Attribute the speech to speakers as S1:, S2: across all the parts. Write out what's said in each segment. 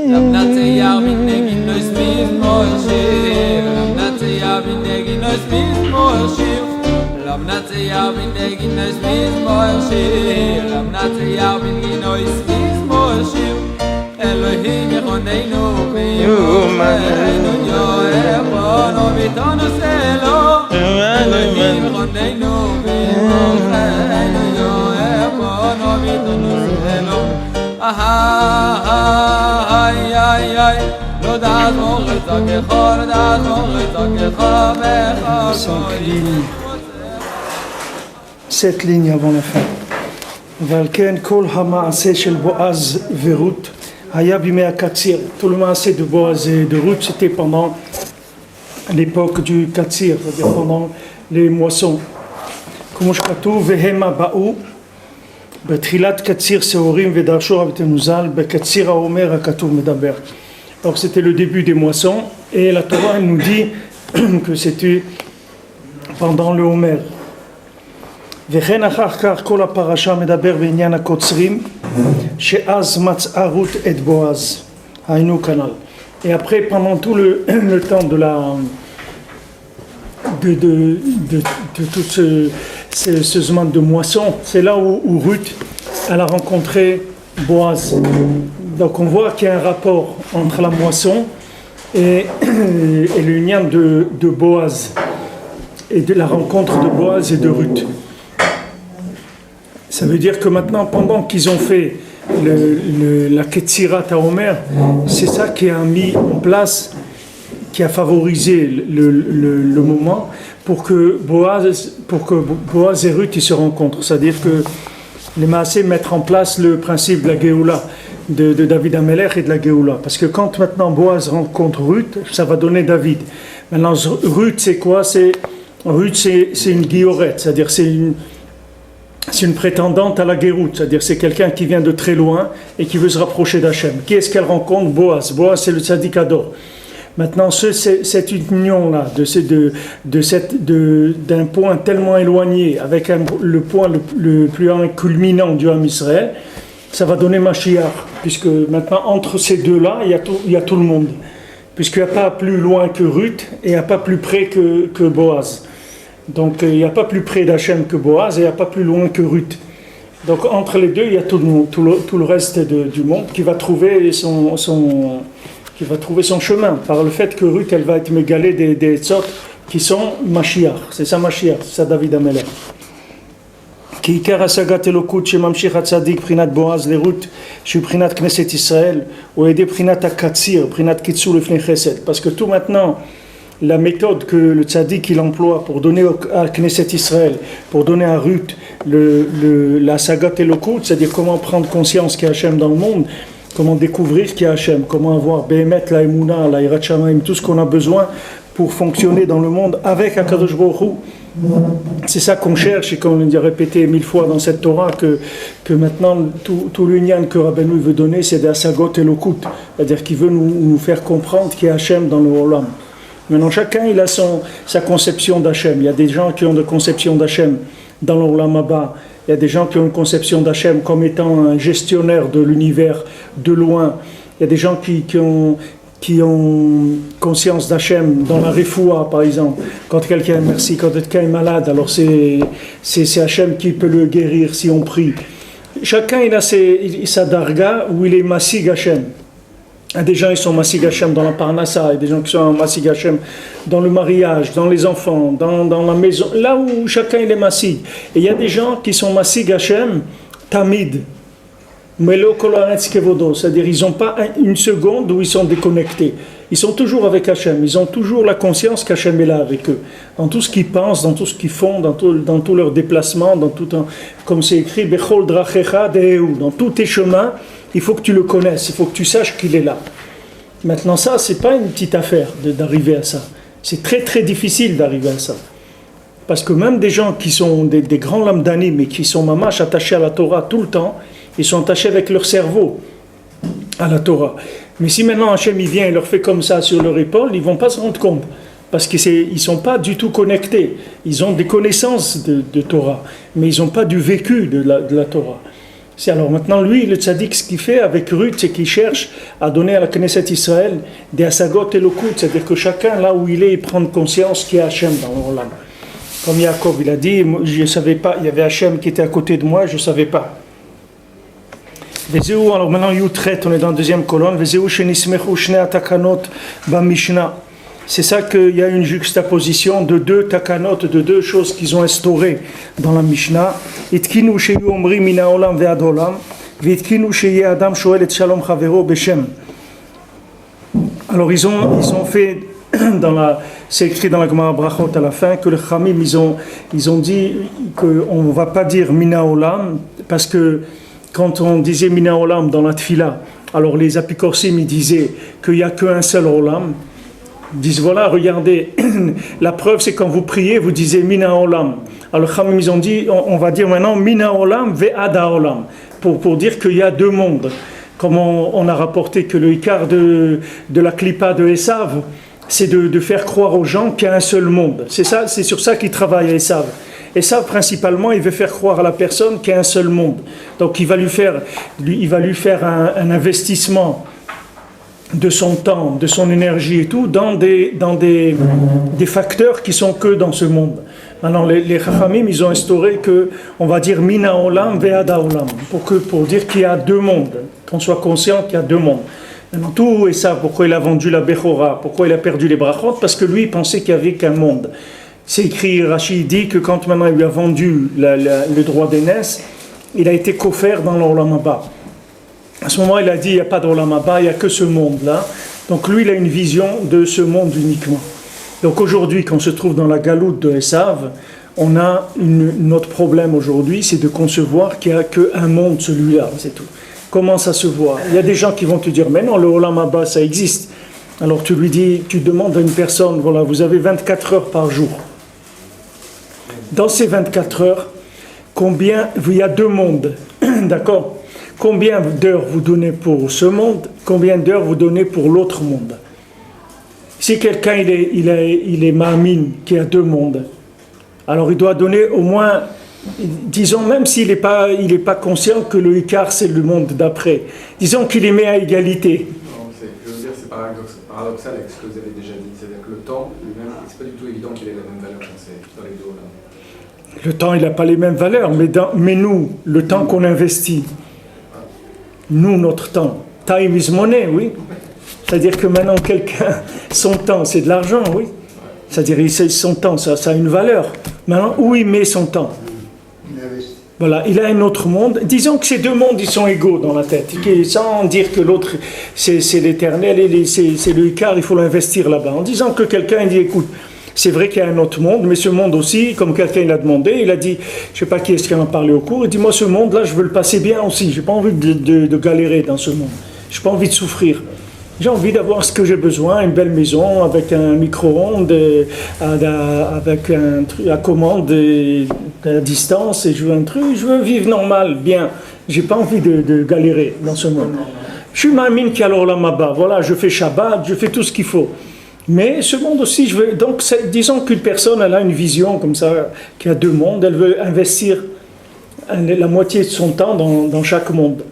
S1: Labnatzia binegin noiz mismo shir, Labnatzia binegin noiz mismo shir, Labnatzia binegin noiz mismo shir, Labnatzia binegin noiz mismo shir. Elohim yechoneinu v'yumeinu yo'echono v'itonu selo, Elohim yechoneinu v'yumeinu yo'echono v'itonu selo. Ay, lo da'at mo'chetzakcha, lo da'at mo'chetzakcha b'chol.
S2: Cette ligne avant la fin. Valken kol ha'ma'aseh shel Boaz veRut haya bimei hakatzir. Tout le ma'aseh de Boaz et de Ruth, c'était pendant l'époque du katzir, c'est-à-dire pendant les moissons. Comme je katuv vehema ba'u בתחילת קציר שעורים ודרשו רבנו ז"ל בקציר האומר הכתוב מדבר. Alors c'était le début des moissons et la Torah elle nous dit que c'était pendant le Homer. וכן אחר כך כל הפרשה מדבר בעניין הקוצרים שאז מצאה רות את בועז, היינו כנ"ל. Et après pendant tout le temps de tout ce zman de moisson, c'est là où Ruth elle a rencontré Boaz. Donc on voit qu'il y a un rapport entre la moisson et l'union de Boaz et de la rencontre de Boaz et de Ruth. Ça veut dire que maintenant, pendant qu'ils ont fait la Ketzirat HaOmer, c'est ça qui a mis en place, qui a favorisé le moment pour que Boaz et Ruth ils se rencontrent. C'est-à-dire que les Maaseh mettent en place le principe de la Géoula, de David Amelech et de la Géoula. Parce que quand maintenant Boaz rencontre Ruth, ça va donner David. Maintenant, Ruth, c'est quoi? Ruth, c'est une guillorette, c'est-à-dire c'est une prétendante à la Géroute, c'est-à-dire c'est quelqu'un qui vient de très loin et qui veut se rapprocher d'Hachem. Qui est-ce qu'elle rencontre? Boaz. Boaz, c'est le tzaddik Ador. Maintenant, cette union-là, d'un point tellement éloigné, avec le point le plus culminant du Ham Israël, ça va donner Mashiach, puisque maintenant, entre ces deux-là, il y a tout le monde. Puisqu'il n'y a pas plus loin que Ruth, et il n'y a pas plus près que Boaz. Donc, il n'y a pas plus près d'Hachem que Boaz, et il n'y a pas plus loin que Ruth. Donc, entre les deux, il y a tout le monde, tout le reste du monde qui va trouver son chemin par le fait que Ruth elle va être mégalée des tzot qui sont Mashiach. C'est ça Mashiach, c'est ça David Amelech. כי עיקר השגת אלוקות שממשיך הצדיק בחינת בועז לרות שהוא בחינת כנסת ישראל הוא על ידי בחינת הקציר, בחינת קיצור לפני חסד. Parce que tout maintenant la méthode que le tzaddik il emploie pour donner à Knesset Israël, pour donner à Ruth la sagat elokut, c'est-à-dire comment prendre conscience qu'il y a Hachem dans le monde, comment découvrir qu'il y a Hachem, comment avoir Behemet, la Emouna, la Yirat Shamayim, tout ce qu'on a besoin pour fonctionner dans le monde avec HaKadosh Baruch Hu. C'est ça qu'on cherche et qu'on a répété 1000 fois dans cette Torah que maintenant tout l'union que Rabbeinu veut donner c'est des Sagot Elokut, c'est-à-dire qu'il veut nous faire comprendre qu'il y a Hachem dans le Olam. Maintenant chacun il a sa conception d'Hachem. Il y a des gens qui ont de conception d'Hachem dans l'Olam Haba. Il y a des gens qui ont une conception d'Hachem comme étant un gestionnaire de l'univers de loin. Il y a des gens qui ont conscience d'Hachem dans la refoua, par exemple. Quand quelqu'un est malade, alors c'est Hachem qui peut le guérir si on prie. Chacun il a sa darga où il est Masig Hachem. Il y a des gens qui sont Masig Hachem dans la Parnassa, il y a des gens qui sont Masig Hachem dans le mariage, dans les enfants, dans la maison, là où chacun il est Masig. Et il y a des gens qui sont Masig Hachem, Tamid, Melo Kolaretz Kevodo, c'est-à-dire ils n'ont pas une seconde où ils sont déconnectés. Ils sont toujours avec Hachem, ils ont toujours la conscience qu'Hachem est là avec eux. Dans tout ce qu'ils pensent, dans tout ce qu'ils font, dans tous leurs déplacements, comme c'est écrit, Bechol Drachecha Dehu, dans tous tes chemins, il faut que tu le connaisses, il faut que tu saches qu'il est là. Maintenant ça, c'est pas une petite affaire d'arriver à ça. C'est très très difficile d'arriver à ça. Parce que même des gens qui sont des grands lamdanim, mais qui sont mamash attachés à la Torah tout le temps, ils sont attachés avec leur cerveau à la Torah. Mais si maintenant Hachem il vient et leur fait comme ça sur leur épaule, ils ne vont pas se rendre compte. parce qu'ils ne sont pas du tout connectés. Ils ont des connaissances de Torah, mais ils n'ont pas du vécu de la Torah. Alors maintenant, lui, le tzaddik, ce qu'il fait avec Ruth, c'est qu'il cherche à donner à la Knesset Israël des asagot et lokut, c'est-à-dire que chacun, là où il est, il prend conscience qu'il y a Hachem dans l'Olam. Comme Yaakov, il a dit, je ne savais pas, il y avait Hachem qui était à côté de moi, je ne savais pas. Alors maintenant, Yutret, on est dans la deuxième colonne. C'est ça qu'il y a une juxtaposition de deux takanot, de deux choses qu'ils ont instaurées dans la Mishnah. Alors ils ont fait, c'est écrit dans la Gemara Brachot à la fin, que les Chamim, ils ont dit qu'on ne va pas dire Mina Olam, parce que quand on disait Mina Olam dans la Tfila, alors les apikorsim, ils disaient qu'il n'y a qu'un seul Olam. Ils disent voilà, regardez, la preuve c'est quand vous priez, vous disiez Mina Olam. Alors Khamim, ils ont dit, on va dire maintenant Mina Olam ve'ada Olam, pour dire qu'il y a deux mondes. Comme on a rapporté que le Ikar de la Klippa de Esav, c'est de faire croire aux gens qu'il y a un seul monde. C'est sur ça qu'il travaille Esav. Esav, principalement, il veut faire croire à la personne qu'il y a un seul monde. Donc il va lui faire un investissement de son temps, de son énergie et tout, dans des facteurs qui sont que dans ce monde. Maintenant, les Chachamim, ils ont instauré que, on va dire Mina Olam ve'ada Olam, pour dire qu'il y a deux mondes, qu'on soit conscient qu'il y a deux mondes. Maintenant, tout et ça, pourquoi il a vendu la Bechora, pourquoi il a perdu les brachot, parce que lui, il pensait qu'il n'y avait qu'un monde. C'est écrit, Rashi dit que quand maintenant il lui a vendu le droit d'aînesse, il a été coffert dans l'Olam Haba. À ce moment, il a dit, il n'y a pas d'Olam Haba, il n'y a que ce monde-là. Donc lui, il a une vision de ce monde uniquement. Donc aujourd'hui, quand on se trouve dans la galoute de Esav, on a notre problème aujourd'hui, c'est de concevoir qu'il n'y a qu'un monde, celui-là, c'est tout. Comment ça se voit? Il y a des gens qui vont te dire, mais non, le Olam Haba, ça existe. Alors tu lui dis, tu demandes à une personne, voilà, vous avez 24 heures par jour. Dans ces 24 heures, combien, il y a deux mondes, d'accord? Combien d'heures vous donnez pour ce monde? Combien d'heures vous donnez pour l'autre monde? Si quelqu'un il est ma'amine, qui a deux mondes, alors il doit donner au moins, disons même s'il n'est pas conscient que le Ikar c'est le monde d'après, disons qu'il les met à égalité.
S3: Non, je veux dire, c'est paradoxal avec ce que vous avez déjà dit, c'est-à-dire que le temps lui-même, c'est pas du tout évident qu'il ait la même valeur dans les deux là.
S2: Le temps, il n'a pas les mêmes valeurs, mais nous, le temps qu'on investit, nous, notre temps, time is money, oui. C'est-à-dire que maintenant, quelqu'un, son temps, c'est de l'argent, oui. C'est-à-dire, son temps, ça a une valeur. Maintenant, où il met son temps? Voilà, il a un autre monde. Disons que ces deux mondes, ils sont égaux dans la tête. Sans dire que l'autre, c'est l'éternel, et c'est le Ikar, il faut l'investir là-bas. En disant que quelqu'un dit, écoute, c'est vrai qu'il y a un autre monde, mais ce monde aussi, comme quelqu'un l'a demandé, il a dit, je ne sais pas qui est-ce qui en a parlé au cours, il dit, moi ce monde-là, je veux le passer bien aussi, je n'ai pas envie de galérer dans ce monde, je n'ai pas envie de souffrir. J'ai envie d'avoir ce que j'ai besoin, une belle maison avec un micro-ondes, avec un truc à commande à distance, et je veux un truc, je veux vivre normal, bien. J'ai pas envie de galérer dans ce monde. Je suis ma'amine qui a l'Olam Haba, voilà, je fais Shabbat, je fais tout ce qu'il faut. Mais ce monde aussi, je veux. Donc, disons qu'une personne, elle a une vision comme ça, qui a deux mondes, elle veut investir la moitié de son temps dans chaque monde.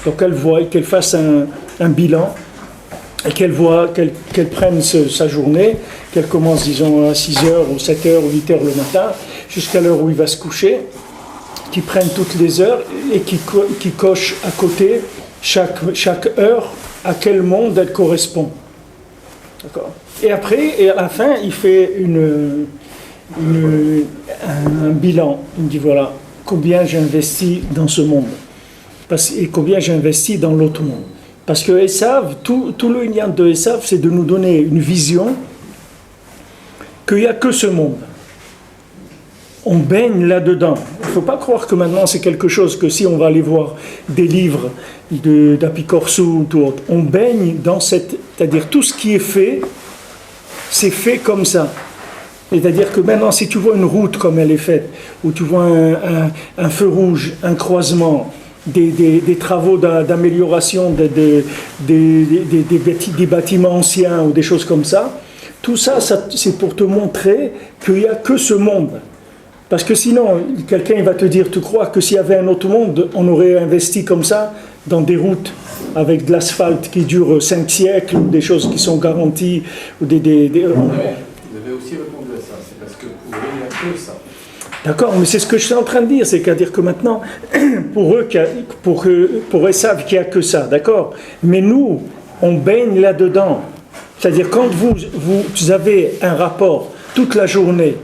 S2: Donc, elle voit qu'elle fasse un bilan, et qu'elle prenne sa journée, qu'elle commence, disons, à 6h ou 7h ou 8h le matin, jusqu'à l'heure où il va se coucher, qu'il prenne toutes les heures et qu'il coche à côté chaque heure à quel monde elle correspond. D'accord. Et après, et à la fin, il fait un bilan. Il me dit voilà, combien j'ai investi dans ce monde et combien j'ai investi dans l'autre monde. Parce que Esav, tout le lien de Esav, c'est de nous donner une vision qu'il n'y a que ce monde. On baigne là-dedans. Il ne faut pas croire que maintenant c'est quelque chose que si on va aller voir des livres d'Apikorsou ou autre, on baigne dans c'est-à-dire tout ce qui est fait, c'est fait comme ça. C'est-à-dire que maintenant, si tu vois une route comme elle est faite, où tu vois un feu rouge, un croisement, des travaux d'amélioration des bâtiments anciens ou des choses comme ça, Tout ça, c'est pour te montrer qu'il n'y a que ce monde. Parce que sinon, quelqu'un va te dire, tu crois que s'il y avait un autre monde, on aurait investi comme ça dans des routes avec de l'asphalte qui dure 5 siècles, ou des choses qui sont garanties, ou des...
S3: Vous avez aussi répondu à ça, c'est parce que pour eux, il n'y a que ça.
S2: D'accord, mais c'est ce que je suis en train de dire, c'est-à-dire que maintenant, pour eux, ils savent qu'il n'y a que ça, d'accord. Mais nous, on baigne là-dedans. C'est-à-dire quand vous avez un rapport toute la journée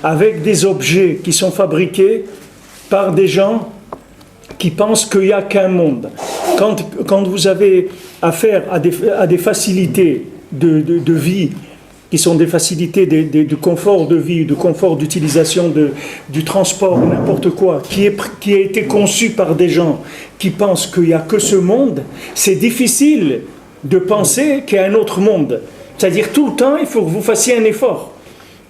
S2: avec des objets qui sont fabriqués par des gens qui pensent qu'il n'y a qu'un monde. Quand vous avez affaire à des facilités de vie, qui sont des facilités de confort de vie, de confort d'utilisation du transport, n'importe quoi, qui a été conçu par des gens qui pensent qu'il n'y a que ce monde, c'est difficile de penser qu'il y a un autre monde. C'est-à-dire tout le temps, il faut que vous fassiez un effort.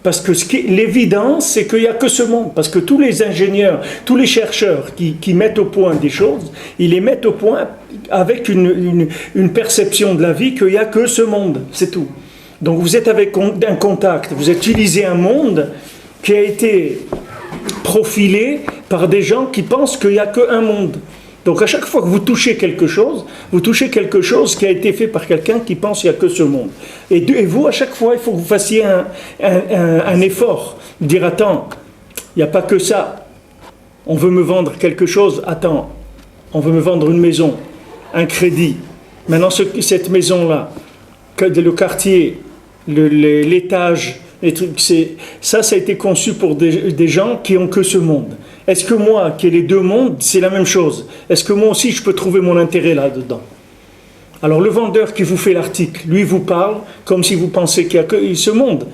S2: Parce que l'évidence, c'est qu'il n'y a que ce monde. Parce que tous les ingénieurs, tous les chercheurs qui mettent au point des choses, ils les mettent au point avec une perception de la vie qu'il n'y a que ce monde. C'est tout. Donc vous êtes avec un contact, vous utilisez un monde qui a été profilé par des gens qui pensent qu'il n'y a qu'un monde. Donc à chaque fois que vous touchez quelque chose qui a été fait par quelqu'un qui pense qu'il n'y a que ce monde. Et vous, à chaque fois, il faut que vous fassiez un effort. Dire, attends, il n'y a pas que ça. On veut me vendre quelque chose, attends, on veut me vendre une maison, un crédit. Maintenant, cette maison-là, le quartier, l'étage, les trucs, ça a été conçu pour des gens qui ont que ce monde. Est-ce que moi, qui ai les deux mondes, c'est la même chose? Est-ce que moi aussi, je peux trouver mon intérêt là-dedans? Alors le vendeur qui vous fait l'article, lui vous parle comme si vous pensez qu'il n'y a que ce monde.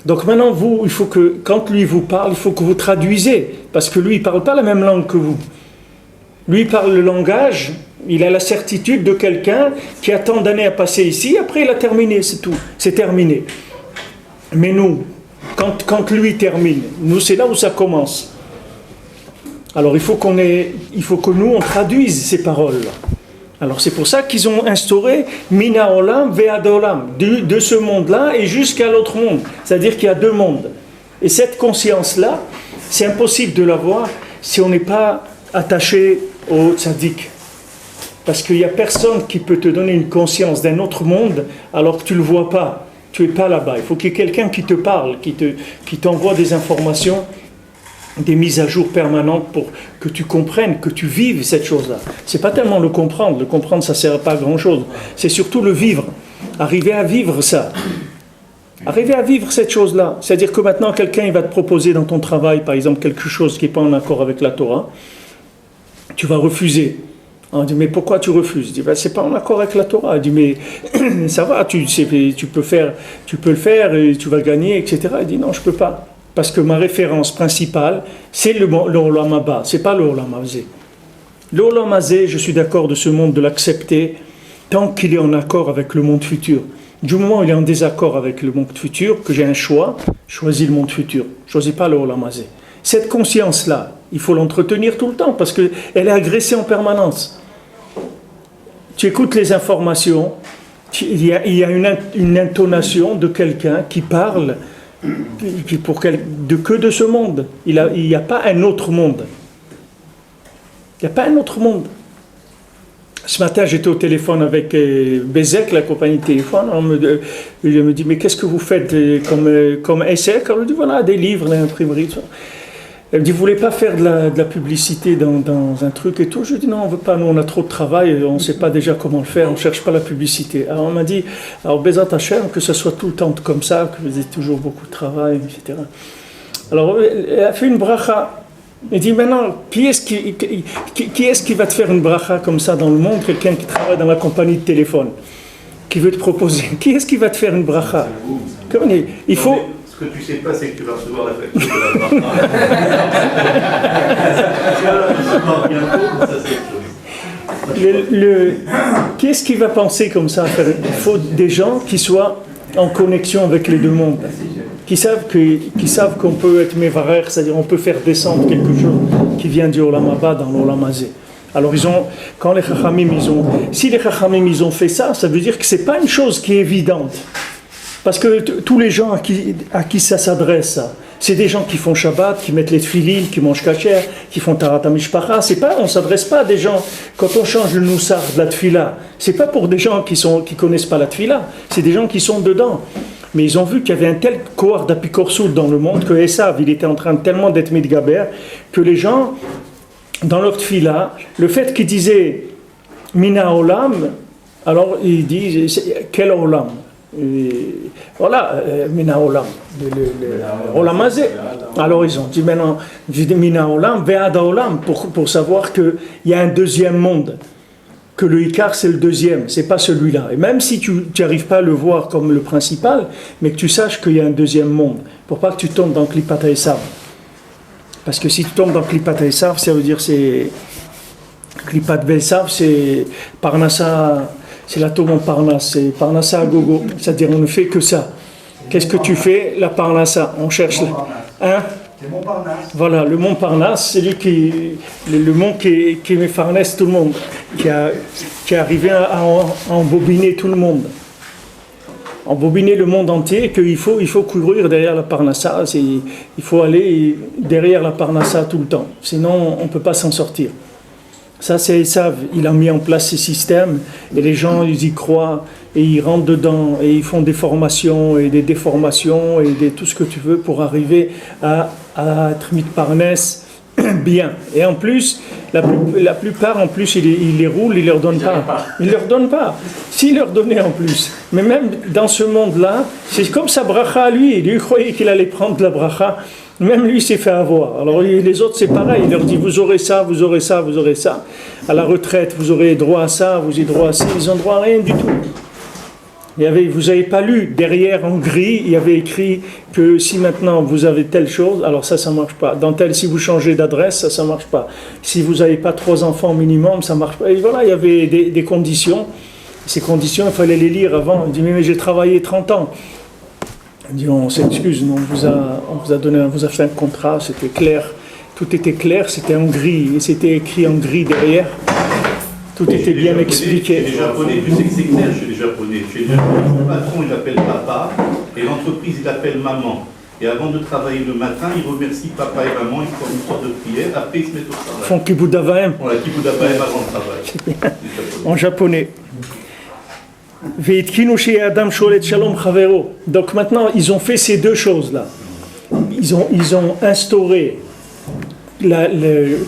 S2: Donc maintenant, vous, il faut que, quand lui vous parle, il faut que vous traduisez, parce que lui, il ne parle pas la même langue que vous. Lui, il parle le langage, il a la certitude de quelqu'un qui a tant d'années à passer ici, après il a terminé, c'est tout, c'est terminé. Mais nous, quand lui termine, nous, c'est là où ça commence. Alors il faut que nous on traduise ces paroles. Alors c'est pour ça qu'ils ont instauré Mina Olam Ve'ad Olam, de ce monde-là et jusqu'à l'autre monde. C'est-à-dire qu'il y a deux mondes. Et cette conscience-là, c'est impossible de l'avoir si on n'est pas attaché au tzaddik. Parce qu'il n'y a personne qui peut te donner une conscience d'un autre monde alors que tu ne le vois pas. Tu n'es pas là-bas. Il faut qu'il y ait quelqu'un qui te parle, qui t'envoie des informations, des mises à jour permanentes pour que tu comprennes, que tu vives cette chose-là. C'est pas tellement le comprendre ça sert pas à grand-chose. C'est surtout le vivre, arriver à vivre ça. Arriver à vivre cette chose-là. C'est-à-dire que maintenant quelqu'un il va te proposer dans ton travail, par exemple, quelque chose qui n'est pas en accord avec la Torah, tu vas refuser. On dit, mais pourquoi tu refuses? Je dis, ben, c'est pas en accord avec la Torah. Il dit, mais ça va, tu peux le faire et tu vas gagner, etc. Il dit, non, je peux pas. Parce que ma référence principale, c'est le Olam Haba, c'est pas le Olam Hazé. Le Olam Hazé, je suis d'accord de ce monde de l'accepter tant qu'il est en accord avec le monde futur. Du moment où il est en désaccord avec le monde futur, que j'ai un choix, je choisis le monde futur. Je ne choisis pas le Olam Hazé. Cette conscience-là, il faut l'entretenir tout le temps parce qu'elle est agressée en permanence. Tu écoutes les informations, il y a une intonation de quelqu'un qui parle que de ce monde. Il n'y a pas un autre monde. Il n'y a pas un autre monde. Ce matin, j'étais au téléphone avec Bezek, la compagnie de téléphone. Il me dit, mais qu'est-ce que vous faites comme essai? Je lui dis, voilà, des livres, l'imprimerie, tout ça. Elle me dit, vous ne voulez pas faire de la publicité dans un truc et tout? Je lui dis, non, on ne veut pas, nous on a trop de travail, on ne sait pas déjà comment le faire, on ne cherche pas la publicité. Alors on m'a dit, alors Bezat Hashem, que ce soit tout le temps comme ça, que vous ayez toujours beaucoup de travail, etc. Alors elle a fait une bracha. Elle dit, maintenant, qui est-ce qui va te faire une bracha comme ça dans le monde? Quelqu'un qui travaille dans la compagnie de téléphone, qui veut te proposer. Qui est-ce qui va te faire une bracha? Il faut...
S4: Ce que tu ne sais pas, c'est que tu vas recevoir la facture de la bracha. Tu vas la recevoir bientôt, ça c'est autre chose.
S2: Qui est-ce qui va penser comme ça? Il faut des gens qui soient en connexion avec les deux mondes, qui savent qu'on peut être mévarer, c'est-à-dire on peut faire descendre quelque chose qui vient du Olam Haba dans l'Olam Hazé. Alors quand les Chachamim si les Chachamim ils ont fait ça, ça veut dire que c'est pas une chose qui est évidente. Parce que tous les gens à qui ça s'adresse, ça, c'est des gens qui font Shabbat, qui mettent les tefilines, qui mangent kasher, qui font Tarat HaMishpacha. On ne s'adresse pas à des gens, quand on change le noussar de la tefila, c'est pas pour des gens qui connaissent pas la tefila, c'est des gens qui sont dedans. Mais ils ont vu qu'il y avait un tel kohar d'apikorsout dans le monde que Esav, il était en train tellement d'être mitgaber, que les gens, dans leur tefila, le fait qu'ils disaient Mina Olam, alors ils disent quel Olam? Voilà, Mina Olam, Olam Hazé. Alors ils ont dit maintenant, Mina Olam, Ve'ada Olam, pour savoir qu'il y a un deuxième monde, que le Ikar c'est le deuxième, c'est pas celui-là. Et même si tu n'arrives pas à le voir comme le principal, mais que tu saches qu'il y a un deuxième monde, pour pas que tu tombes dans Klipat Esav. Parce que si tu tombes dans Klipat Esav, ça veut dire c'est Klipat Esav, c'est Parnassa. C'est la tombe en Parnasse, c'est Parnassa à gogo, c'est-à-dire on ne fait que ça. Qu'est-ce que tu fais? La Parnassa, on cherche. Hein?
S5: Le mont Parnasse.
S2: Voilà, le mont Parnasse, c'est lui le mont qui farnesse tout le monde, qui est arrivé à embobiner tout le monde. Embobiner le monde entier, qu'il faut courir derrière la Parnassa, il faut aller derrière la Parnassa tout le temps, sinon on ne peut pas s'en sortir. Ça, c'est Esav, il a mis en place ces systèmes et les gens, ils y croient et ils rentrent dedans et ils font des formations et des déformations et tout ce que tu veux pour arriver à être mitparnès bien. Et en plus, la plupart, en plus, ils les roulent, ils ne leur donnent pas. Ils ne leur donnent pas. S'ils leur donnaient en plus. Mais même dans ce monde-là, c'est comme sa bracha à lui. Lui croyait qu'il allait prendre la bracha. Même lui s'est fait avoir. Alors les autres, c'est pareil. Il leur dit, vous aurez ça, vous aurez ça, vous aurez ça. À la retraite, vous aurez droit à ça, vous avez droit à ça. Ils n'ont droit à rien du tout. Vous n'avez pas lu, derrière en gris, il y avait écrit que si maintenant vous avez telle chose, alors ça ne marche pas. Dans tel, si vous changez d'adresse, ça ne marche pas. Si vous n'avez pas 3 enfants minimum, ça ne marche pas. Et voilà, il y avait des conditions. Ces conditions, il fallait les lire avant. Il dit, mais j'ai travaillé 30 ans. Il dit, on s'excuse, on vous a fait un contrat, c'était clair. Tout était clair, c'était en gris. Et c'était écrit en gris derrière. Tout était bien expliqué.
S4: Chez les Japonais, tu sais que c'est clair chez les Japonais. Chez les Japonais, le patron, il appelle papa, et l'entreprise, il appelle maman. Et avant de travailler le matin, il remercie papa et maman, ils font une sorte de prière, après ils se mettent au travail.
S2: Ils font Kibbutz Avayim.
S4: On la Kibbutz Avayim avant le travail.
S2: En japonais. Donc maintenant, ils ont fait ces deux choses-là. Ils ont instauré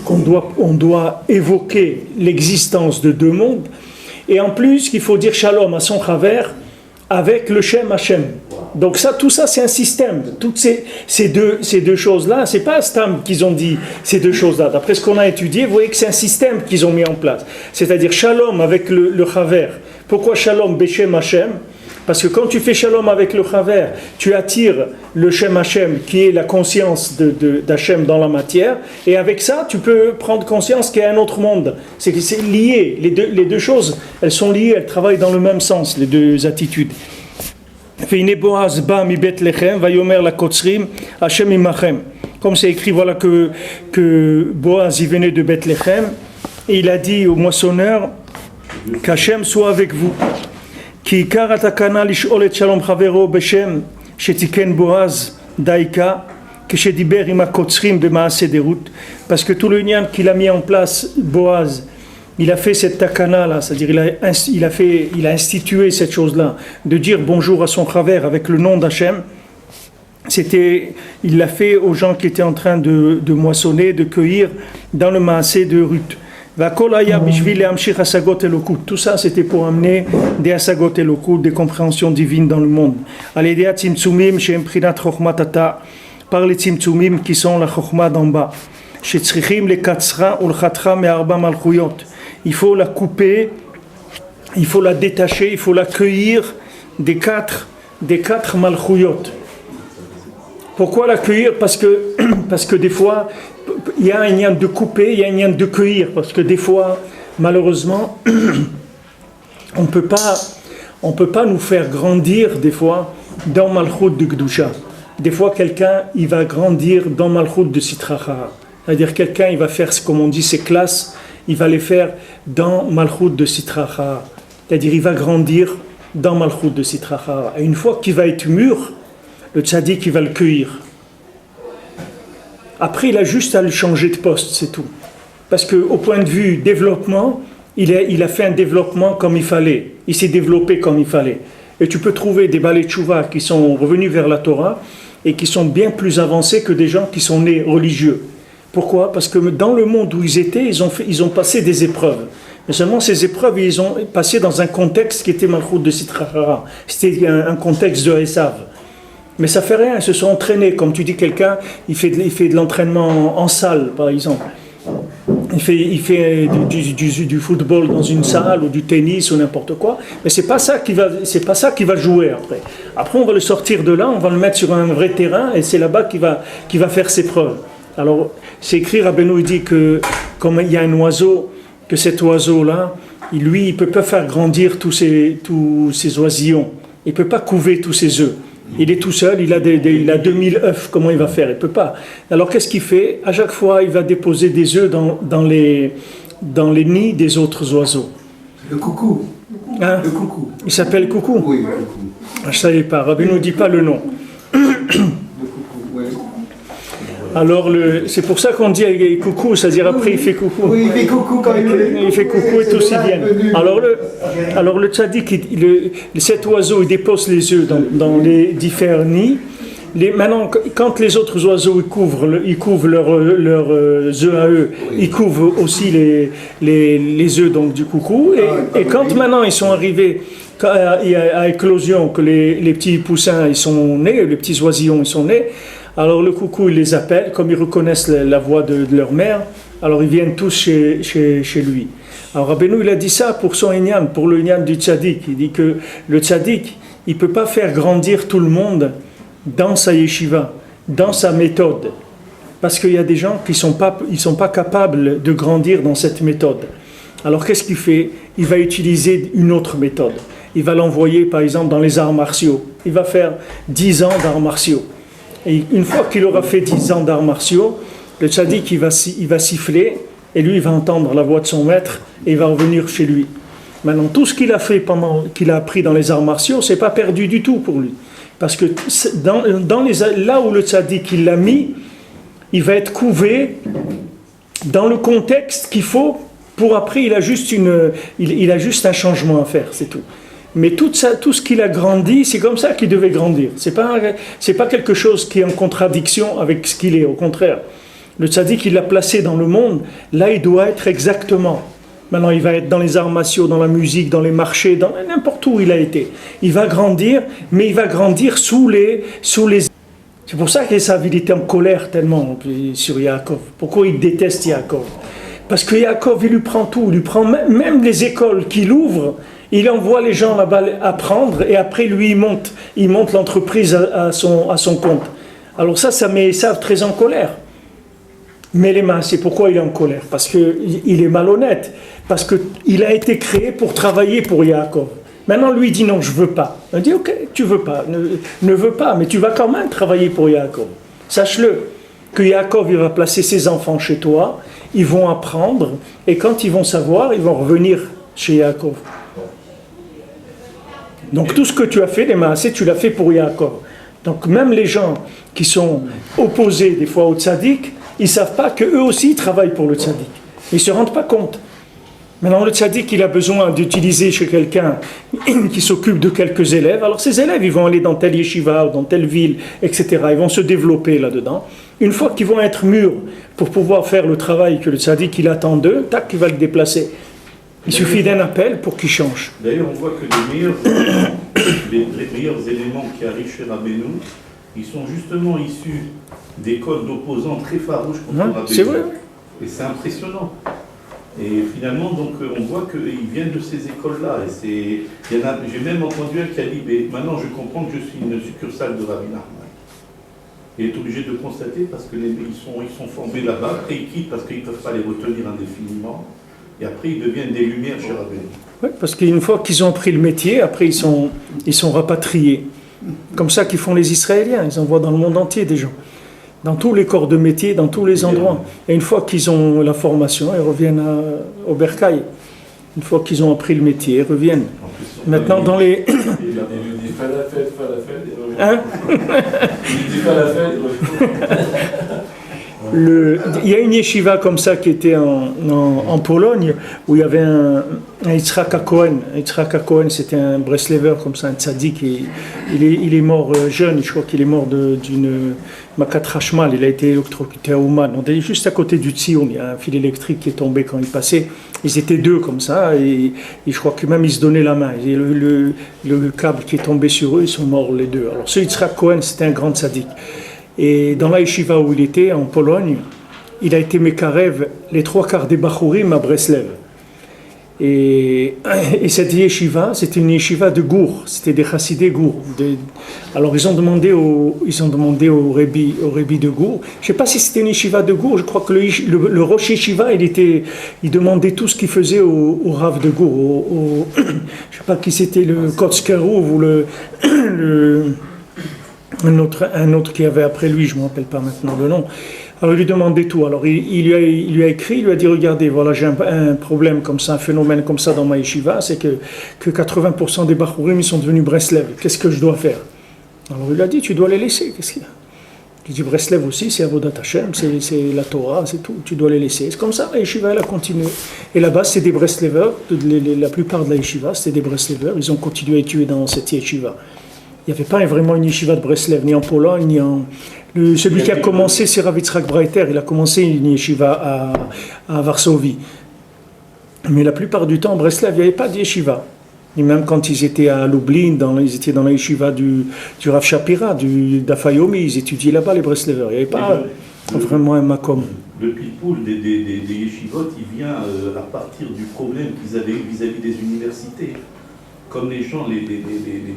S2: qu'on doit évoquer l'existence de deux mondes, et en plus qu'il faut dire shalom à son chaver avec le Shem Hashem. Donc tout ça c'est un système. Toutes ces deux choses-là, c'est pas Stam qu'ils ont dit ces deux choses-là. D'après ce qu'on a étudié, vous voyez que c'est un système qu'ils ont mis en place. C'est-à-dire shalom avec le chaver. Pourquoi shalom Beshem Hashem? Parce que quand tu fais shalom avec le chaver, tu attires le Shem Hashem, qui est la conscience d'Hashem dans la matière, et avec ça, tu peux prendre conscience qu'il y a un autre monde. C'est lié, les deux choses, elles sont liées, elles travaillent dans le même sens, les deux attitudes. Comme c'est écrit, voilà que Boaz y venait de Bethléem, et il a dit au moissonneur qu'Hashem soit avec vous. כי עיקר התקנה לשאול את שלום חברו בשם שתיקן בועז דייקה כשדיבר עם הקוצרים במעשה דרות, parce que tout le lien qu'il a mis en place Boaz, il a fait cette takana là, c'est-à-dire il a institué cette chose là de dire bonjour à son chaver avec le nom d'Hachem. Il l'a fait aux gens qui étaient en train de moissonner, de cueillir dans le maasé de Ruth. Tout ça c'était pour amener des asagot elokut, des compréhensions divines dans le monde. Par les tzimtzumim qui sont la chokhma d'en bas. Il faut la couper, il faut la détacher, il faut la cueillir des quatre malchuyot. Pourquoi la cueillir? Parce que des fois il y a un lien de couper, il y a un lien de cueillir, parce que des fois, malheureusement, on peut pas nous faire grandir des fois dans Malchut de Gdusha. Des fois, quelqu'un, il va grandir dans Malchut de Sitracha. C'est-à-dire, quelqu'un, il va faire, comme on dit, ses classes, il va les faire dans Malchut de Sitracha. C'est-à-dire, il va grandir dans Malchut de Sitra Achara. Et une fois qu'il va être mûr, le tzaddik il va le cueillir. Après, il a juste à le changer de poste, c'est tout. Parce qu'au point de vue développement, il a fait un développement comme il fallait. Il s'est développé comme il fallait. Et tu peux trouver des balais tchouva qui sont revenus vers la Torah et qui sont bien plus avancés que des gens qui sont nés religieux. Pourquoi ? Parce que dans le monde où ils étaient, ils ont passé des épreuves. Mais seulement ces épreuves, ils ont passé dans un contexte qui était Malchut de Sitra Achara. C'était un contexte de Esav. Mais ça fait rien, ils se sont entraînés. Comme tu dis, quelqu'un, il fait de l'entraînement en salle, par exemple. Il fait du football dans une salle ou du tennis ou n'importe quoi. Mais c'est pas ça qui va jouer après. Après, on va le sortir de là, on va le mettre sur un vrai terrain et c'est là-bas qu'il va faire ses preuves. Alors, c'est écrit, Rabbeinu, il dit que comme il y a un oiseau, que cet oiseau-là, lui, il ne peut pas faire grandir tous ces oisillons. Il ne peut pas couver tous ses œufs. Il est tout seul, il a 2000 œufs, comment il va faire? Il ne peut pas. Alors qu'est-ce qu'il fait? À chaque fois, il va déposer des œufs dans les nids des autres oiseaux.
S5: Le coucou.
S2: Hein?
S5: Le coucou.
S2: Il s'appelle Coucou?
S5: Oui, le coucou.
S2: Je ne savais pas, Rabbi ne dit pas le nom.
S5: Le coucou, oui.
S2: Alors, c'est pour ça qu'on dit coucou, c'est-à-dire après il fait coucou.
S5: Oui, il fait coucou quand
S2: il fait coucou et aussi bien. Alors le tzaddik, cet oiseau, il dépose les œufs dans les différents nids. Maintenant, quand les autres oiseaux ils couvrent leurs œufs à eux, ils couvrent aussi les œufs donc, du coucou. Et quand maintenant ils sont arrivés à éclosion, que les petits poussins ils sont nés, les petits oisillons ils sont nés, alors le coucou il les appelle, comme ils reconnaissent la voix de leur mère, alors ils viennent tous chez lui. Alors Rabbeinu il a dit ça pour son inyan, pour le inyan du tzaddik. Il dit que le tzaddik, il ne peut pas faire grandir tout le monde dans sa yeshiva, dans sa méthode. Parce qu'il y a des gens qui ne sont pas capables de grandir dans cette méthode. Alors qu'est-ce qu'il fait? Il va utiliser une autre méthode. Il va l'envoyer par exemple dans les arts martiaux. Il va faire 10 ans d'arts martiaux. Et une fois qu'il aura fait 10 ans d'arts martiaux, le tzaddik il va siffler et lui il va entendre la voix de son maître et il va revenir chez lui. Maintenant tout ce qu'il a fait pendant qu'il a appris dans les arts martiaux, c'est pas perdu du tout pour lui. Parce que là où le tzaddik il l'a mis, il va être couvé dans le contexte qu'il faut pour après il a juste un changement à faire, c'est tout. Mais tout ce qu'il a grandi, c'est comme ça qu'il devait grandir. C'est pas quelque chose qui est en contradiction avec ce qu'il est, au contraire. Le tzaddik, il l'a placé dans le monde, là il doit être exactement. Maintenant il va être dans les arts martiaux, dans la musique, dans les marchés, dans n'importe où il a été. Il va grandir, mais il va grandir sous les... C'est pour ça qu'Esav il était en colère tellement sur Yaakov. Pourquoi il déteste Yaakov? Parce que Yaakov il lui prend tout, il lui prend même les écoles qu'il ouvre. Il envoie les gens là-bas apprendre et après lui il monte l'entreprise à son compte. Alors ça met Esav très en colère. Mais les mains, c'est pourquoi il est en colère? Parce qu'il est malhonnête. Parce qu'il a été créé pour travailler pour Yaakov. Maintenant lui il dit non, je veux pas. On dit ok, tu veux pas, ne veux pas, mais tu vas quand même travailler pour Yaakov. Sache-le, que Yaakov il va placer ses enfants chez toi, ils vont apprendre et quand ils vont savoir, ils vont revenir chez Yaakov. Donc tout ce que tu as fait, les maasés, tu l'as fait pour Yaakov. Donc même les gens qui sont opposés des fois au tzaddik, ils ne savent pas qu'eux aussi ils travaillent pour le tzaddik. Ils ne se rendent pas compte. Maintenant le tzaddik, il a besoin d'utiliser chez quelqu'un qui s'occupe de quelques élèves. Alors ces élèves, ils vont aller dans telle yeshiva ou dans telle ville, etc. Ils vont se développer là-dedans. Une fois qu'ils vont être mûrs pour pouvoir faire le travail que le tzaddik il attend d'eux, tac, il va le déplacer. Il suffit d'un appel pour qu'il change.
S4: D'ailleurs, on voit que les meilleurs éléments qui arrivent chez Rabbeinu, ils sont justement issus d'écoles d'opposants très farouches contre Rabbeinu.
S2: C'est vrai.
S4: Et c'est impressionnant. Et finalement, donc, on voit qu'ils viennent de ces écoles-là. J'ai même entendu un qui a dit, mais maintenant je comprends que je suis une succursale de Rabbi Nachman. Il est obligé de constater parce qu'ils sont formés là-bas, après ils quittent parce qu'ils ne peuvent pas les retenir indéfiniment. Et après, ils deviennent des lumières chez Rabbeinu.
S2: Oui, parce qu'une fois qu'ils ont appris le métier, après ils sont rapatriés. Comme ça qu'ils font les Israéliens, ils envoient dans le monde entier des gens. Dans tous les corps de métier, dans tous les endroits. Et une fois qu'ils ont la formation, ils reviennent au Bercail. Une fois qu'ils ont appris le métier, ils reviennent.
S4: En plus,
S2: Maintenant, dans les...
S4: Il lui dit falafel, falafel.
S2: Hein?
S4: Il lui dit falafel.
S2: Il y a une yeshiva comme ça qui était en Pologne, où il y avait un Yitzhak HaKohen. Yitzhak HaKohen, c'était un Breslever comme ça, un tzaddik. Il est mort jeune, je crois qu'il est mort d'une Makat Hashmal. Il a été électrocuté à Ouman. On est juste à côté du Tzion, il y a un fil électrique qui est tombé quand il passait. Ils étaient deux comme ça, et je crois que même ils se donnaient la main. Et le câble qui est tombé sur eux, ils sont morts les deux. Alors ce Yitzhak Cohen, c'était un grand tzaddik. Et dans la yeshiva où il était, en Pologne, il a été mekarev les 3/4 des Bachurim à Breslev. Et cette yeshiva, c'était une yeshiva de Gour, c'était des chassidés Gour. Alors ils ont demandé au Rebbi de Gour, je ne sais pas si c'était une yeshiva de Gour, je crois que le Rosh Yeshiva, il demandait tout ce qu'il faisait au Rav de Gour, je ne sais pas qui c'était, le Kotzkerouv ou un autre qui avait après lui, je ne me rappelle pas maintenant le nom. Alors il lui demandait tout. Alors il lui a écrit, il lui a dit regardez, voilà, j'ai un problème comme ça, un phénomène comme ça dans ma yeshiva, c'est que 80% des Bachurim ils sont devenus Breslev. Qu'est-ce que je dois faire? Alors il lui a dit tu dois les laisser. Qu'est-ce qu'il y a? Il dit Breslev aussi, c'est Avodat Hashem, c'est la Torah, c'est tout. Tu dois les laisser. C'est comme ça, la yeshiva elle a continué. Et là-bas c'est des Breslevers, la plupart de la yeshiva c'était des Breslevers. Ils ont continué à étudier dans cette yeshiva. Il n'y avait pas vraiment une yeshiva de Breslev, ni en Pologne, ni en... Celui qui a commencé, c'est Rav Yitzhak Breiter. Il a commencé une yeshiva à Varsovie. Mais la plupart du temps, en Breslev, il n'y avait pas de yeshiva. Et même quand ils étaient à Lublin, ils étaient dans la yeshiva du Rav Shapira, d'Afayomi, ils étudiaient là-bas les Breslevers. Il n'y avait pas vraiment un makom.
S4: Le pilpoul des yeshivot, il vient à partir du problème qu'ils avaient vis-à-vis des universités. Comme les gens, les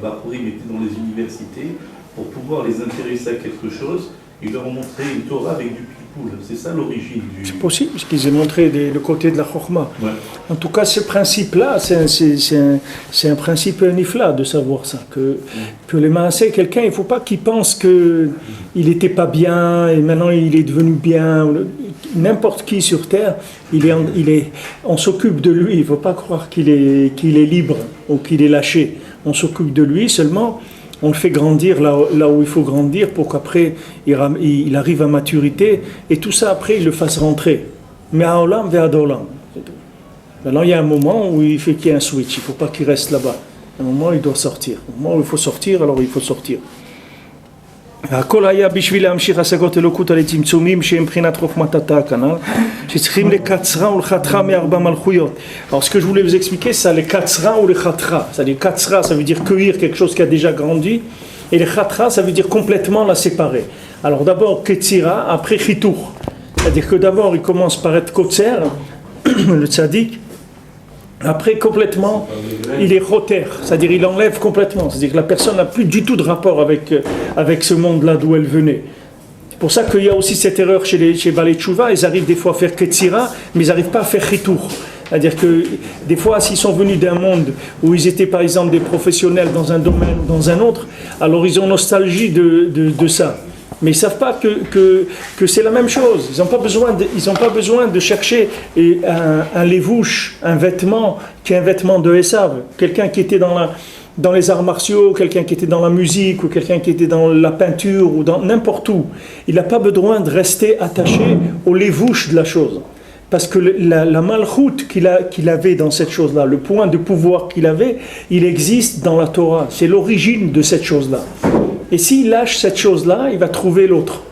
S4: Bachurim étaient dans les universités, pour pouvoir les intéresser à quelque chose, ils leur ont montré une Torah avec du pilpoul. C'est ça l'origine du... C'est possible, parce qu'ils ont montré le côté de la Chokhma. Ouais. En tout cas, ce principe-là, c'est un principe nifla de savoir ça. Que les Maaseh, quelqu'un, il ne faut pas qu'il pense qu'il n'était pas bien et maintenant il est devenu bien. N'importe qui sur terre, on s'occupe de lui. Il ne faut pas croire qu'il est libre ou qu'il est lâché. On s'occupe de lui seulement. On le fait grandir là où il faut grandir pour qu'après il arrive à maturité et tout ça après il le fasse rentrer. Mais à Olam vers Olam. Maintenant il y a un moment où il fait qu'il y ait un switch. Il ne faut pas qu'il reste là-bas. À un moment il doit sortir. Au moment où il faut sortir, alors il faut sortir. הכל היה בשביל להמשיך השגות אלוקות על הצמצומים שהם בחינת חוכמתה כנ"ל שצריכים לקצרה ולחתרה מארבע מלכויות. Alors ce que je voulais vous expliquer c'est les katsra ou les khatra. C'est-à-dire katsra ça veut dire cueillir quelque chose qui a déjà grandi et les khatra ça veut dire complètement la séparer. Alors d'abord ketzira, après chitour. C'est-à-dire que d'abord il commence par être kotzer, le tzaddik. Après, complètement, il est roter, c'est-à-dire il enlève complètement. C'est-à-dire que la personne n'a plus du tout de rapport avec ce monde-là d'où elle venait. C'est pour ça qu'il y a aussi cette erreur chez Balei Tshuva. Ils arrivent des fois à faire Ketzira, mais ils n'arrivent pas à faire Chitour. C'est-à-dire que des fois, s'ils sont venus d'un monde où ils étaient par exemple des professionnels dans un domaine, dans un autre, alors ils ont nostalgie de ça. Mais ils ne savent pas que c'est la même chose. Ils n'ont pas besoin de chercher un lévouche, un vêtement qui est un vêtement de Esav. Quelqu'un qui était dans les arts martiaux, quelqu'un qui était dans la musique, ou quelqu'un qui était dans la peinture, ou dans n'importe où. Il n'a pas besoin de rester attaché au lévouche de la chose. Parce que la malchoute qu'il avait dans cette chose-là, le point de pouvoir qu'il avait, il existe dans la Torah. C'est l'origine de cette chose-là. Et s'il lâche cette chose-là, il va trouver l'autre.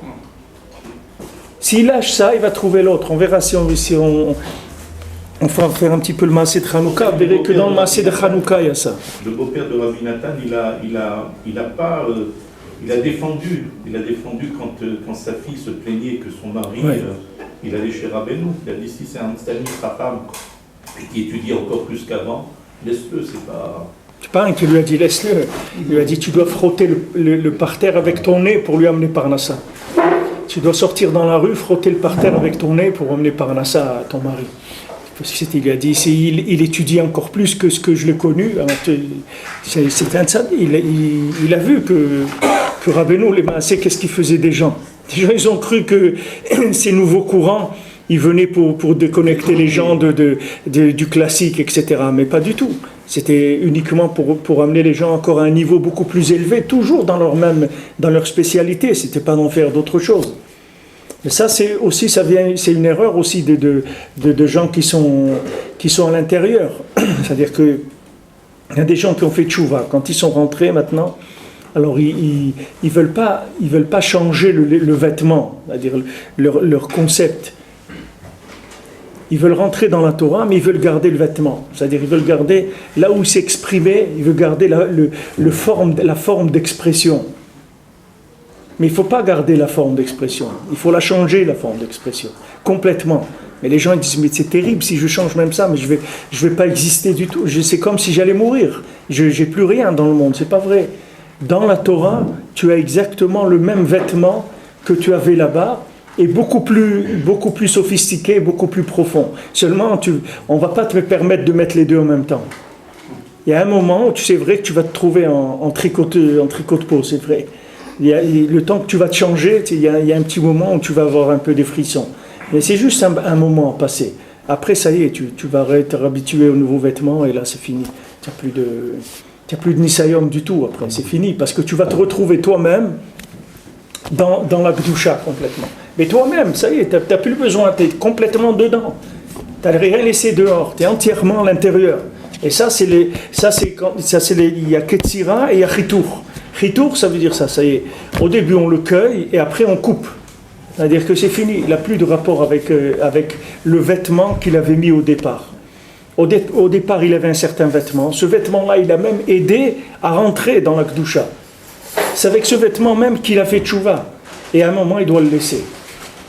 S4: S'il lâche ça, il va trouver l'autre. On verra si on va faire un petit peu le maaseh de Hanouka. Vous verrez que dans le maaseh de Hanouka, il y a ça. Le beau-père de Rabbi Nathan, il a défendu quand sa fille se plaignait que son mari, il allait chez Rabbeinu. Il a dit si c'est un femme qui étudie encore plus qu'avant, laisse-le, c'est pas...
S2: C'est pas un qui lui a dit laisse-le. Il lui a dit tu dois frotter le parterre avec ton nez pour lui amener Parnassa. Tu dois sortir dans la rue, frotter le parterre avec ton nez pour amener Parnassa à ton mari. Parce qu'il lui a dit il étudie encore plus que ce que je l'ai connu. C'est un tzaddik. Il a vu que Rabbeinu, les Maaseh, qu'est-ce qu'ils faisaient des gens. Les gens ils ont cru que ces nouveaux courants ils venaient pour déconnecter les gens du classique, etc. Mais pas du tout. C'était uniquement pour amener les gens encore à un niveau beaucoup plus élevé, toujours dans leur spécialité. C'était pas d'en faire d'autres choses. Mais ça, c'est une erreur aussi de gens qui sont à l'intérieur. C'est-à-dire que il y a des gens qui ont fait tchouva. Quand ils sont rentrés maintenant, alors ils veulent pas changer le vêtement, c'est-à-dire leur concept. Ils veulent rentrer dans la Torah, mais ils veulent garder le vêtement. C'est-à-dire ils veulent garder là où il s'exprimait, ils veulent garder la forme d'expression. Mais il ne faut pas garder la forme d'expression. Il faut la changer, la forme d'expression, complètement. Mais les gens ils disent, mais c'est terrible si je change même ça, mais je vais pas exister du tout. C'est comme si j'allais mourir. Je n'ai plus rien dans le monde. C'est pas vrai. Dans la Torah, tu as exactement le même vêtement que tu avais là-bas, et beaucoup plus sophistiqué, beaucoup plus profond. Seulement, on ne va pas te permettre de mettre les deux en même temps. Il y a un moment où c'est vrai que tu vas te trouver en tricot de peau, c'est vrai. Le temps que tu vas te changer, il y a un petit moment où tu vas avoir un peu des frissons. Mais c'est juste un moment passé. Après, ça y est, tu vas être habitué aux nouveaux vêtements et là, c'est fini. Tu n'as plus de nisayom du tout après, c'est fini. Parce que tu vas te retrouver toi-même dans la Gdusha complètement. Mais toi-même, ça y est, tu n'as plus besoin, tu es complètement dedans. Tu n'as rien laissé dehors, tu es entièrement à l'intérieur. Et il y a Ketzira et il y a Chitour. Chitour, ça veut dire ça y est. Au début, on le cueille et après, on coupe. C'est-à-dire que c'est fini, il n'a plus de rapport avec le vêtement qu'il avait mis au départ. Au départ, il avait un certain vêtement. Ce vêtement-là, il a même aidé à rentrer dans la Kedusha. C'est avec ce vêtement même qu'il a fait tchouva. Et à un moment, il doit le laisser.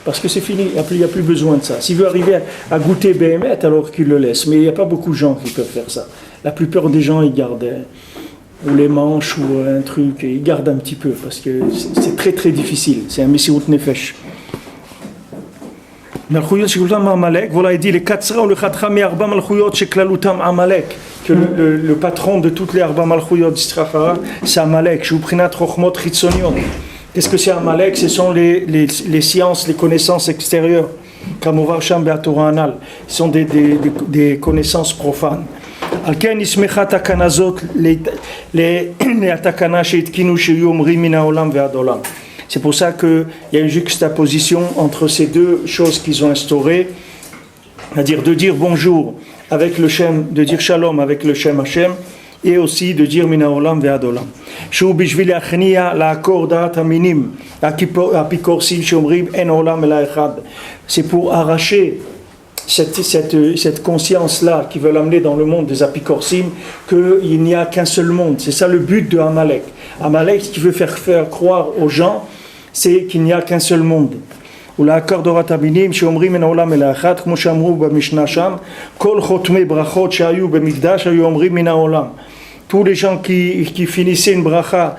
S2: Parce que c'est fini, il n'y a plus besoin de ça. S'il veut arriver à goûter Béhémet, alors qu'il le laisse. Mais il n'y a pas beaucoup de gens qui peuvent faire ça. La plupart des gens, ils gardent ou les manches ou un truc, et ils gardent un petit peu, parce que c'est très très difficile. C'est un Messirut Nefesh. Voilà, il dit les Katsra ou le Khatra mi Arba Malchuyot Sheklalutam Amalek, que le patron de toutes les Arba Malchuyot d'Istrachara, c'est Amalek, Shuprinat Rochmot Chitzoniot. Qu'est-ce que c'est Amalek? Ce sont les sciences, les connaissances extérieures. Kamovar Sham Be'atora Anal. Ce sont des connaissances profanes. Alken Ismechat Takanazot, les Atakana Sheitkinu Sheyomri Mina Olam Ve'adolam. C'est pour ça qu'il y a une juxtaposition entre ces deux choses qu'ils ont instaurées, c'est-à-dire de dire bonjour avec le Shem, de dire shalom avec le Shem Hashem, et aussi de dire Mina Olam Ve'adolam. Shu bishvil achniya la'akor da'at haminim, apikorsim shomrim en olam ela echad. C'est pour arracher cette conscience-là qui veut l'amener dans le monde des apikorsim, qu'il n'y a qu'un seul monde. C'est ça le but de Amalek. Amalek, ce qui veut faire croire aux gens, c'est qu'il n'y a qu'un seul monde. Tous les gens qui finissaient une bracha,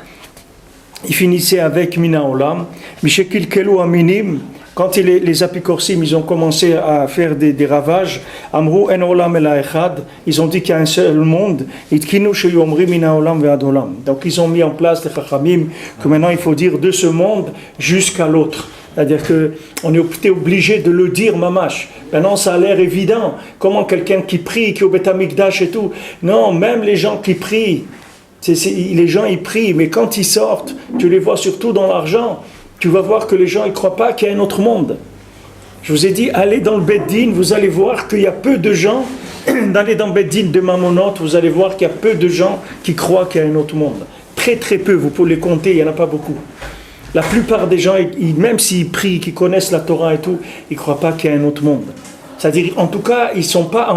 S2: ils finissaient avec Mina Olam. Quand les apikorsim, ils ont commencé à faire des ravages, Amrou en Olam el Echad, ils ont dit qu'il y a un seul monde. Donc ils ont mis en place les chachamim que maintenant il faut dire de ce monde jusqu'à l'autre. C'est-à-dire qu'on est obligé de le dire mamash. Maintenant ça a l'air évident. Comment quelqu'un qui prie, qui est au Beth Amikdash et tout. Non, même les gens qui prient, les gens ils prient, mais quand ils sortent, tu les vois surtout dans l'argent. Tu vas voir que les gens ne croient pas qu'il y a un autre monde. Je vous ai dit, allez dans le Beddin, vous allez voir qu'il y a peu de gens, d'aller dans le Beddin de Mamonot, vous allez voir qu'il y a peu de gens qui croient qu'il y a un autre monde. Très très peu, vous pouvez les compter, il n'y en a pas beaucoup. La plupart des gens, même s'ils prient, qu'ils connaissent la Torah et tout, ils ne croient pas qu'il y a un autre monde. C'est-à-dire, en tout cas, ils ne sont pas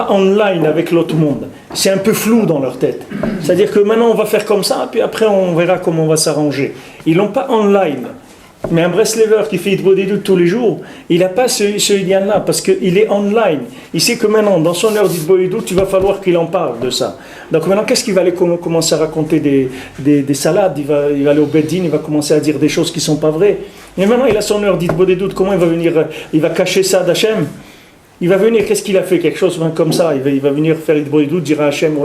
S2: online avec l'autre monde. C'est un peu flou dans leur tête. C'est-à-dire que maintenant, on va faire comme ça, puis après, on verra comment on va s'arranger. Ils n'ont pas online. Mais un Breslever qui fait Hitbodedut tous les jours, il n'a pas ce lien-là, parce qu'il est online. Il sait que maintenant, dans son heure d'Hitbodedut, il va falloir qu'il en parle de ça. Donc maintenant, qu'est-ce qu'il va aller commencer à raconter des salades, il va aller au Beddin, il va commencer à dire des choses qui ne sont pas vraies. Mais maintenant, il a son heure d'Hitbodedut, comment il va venir, il va cacher ça d'Hachem? Il va venir, qu'est-ce qu'il a fait? Quelque chose comme ça, il va venir faire Hitbodedut, dire à Hachem,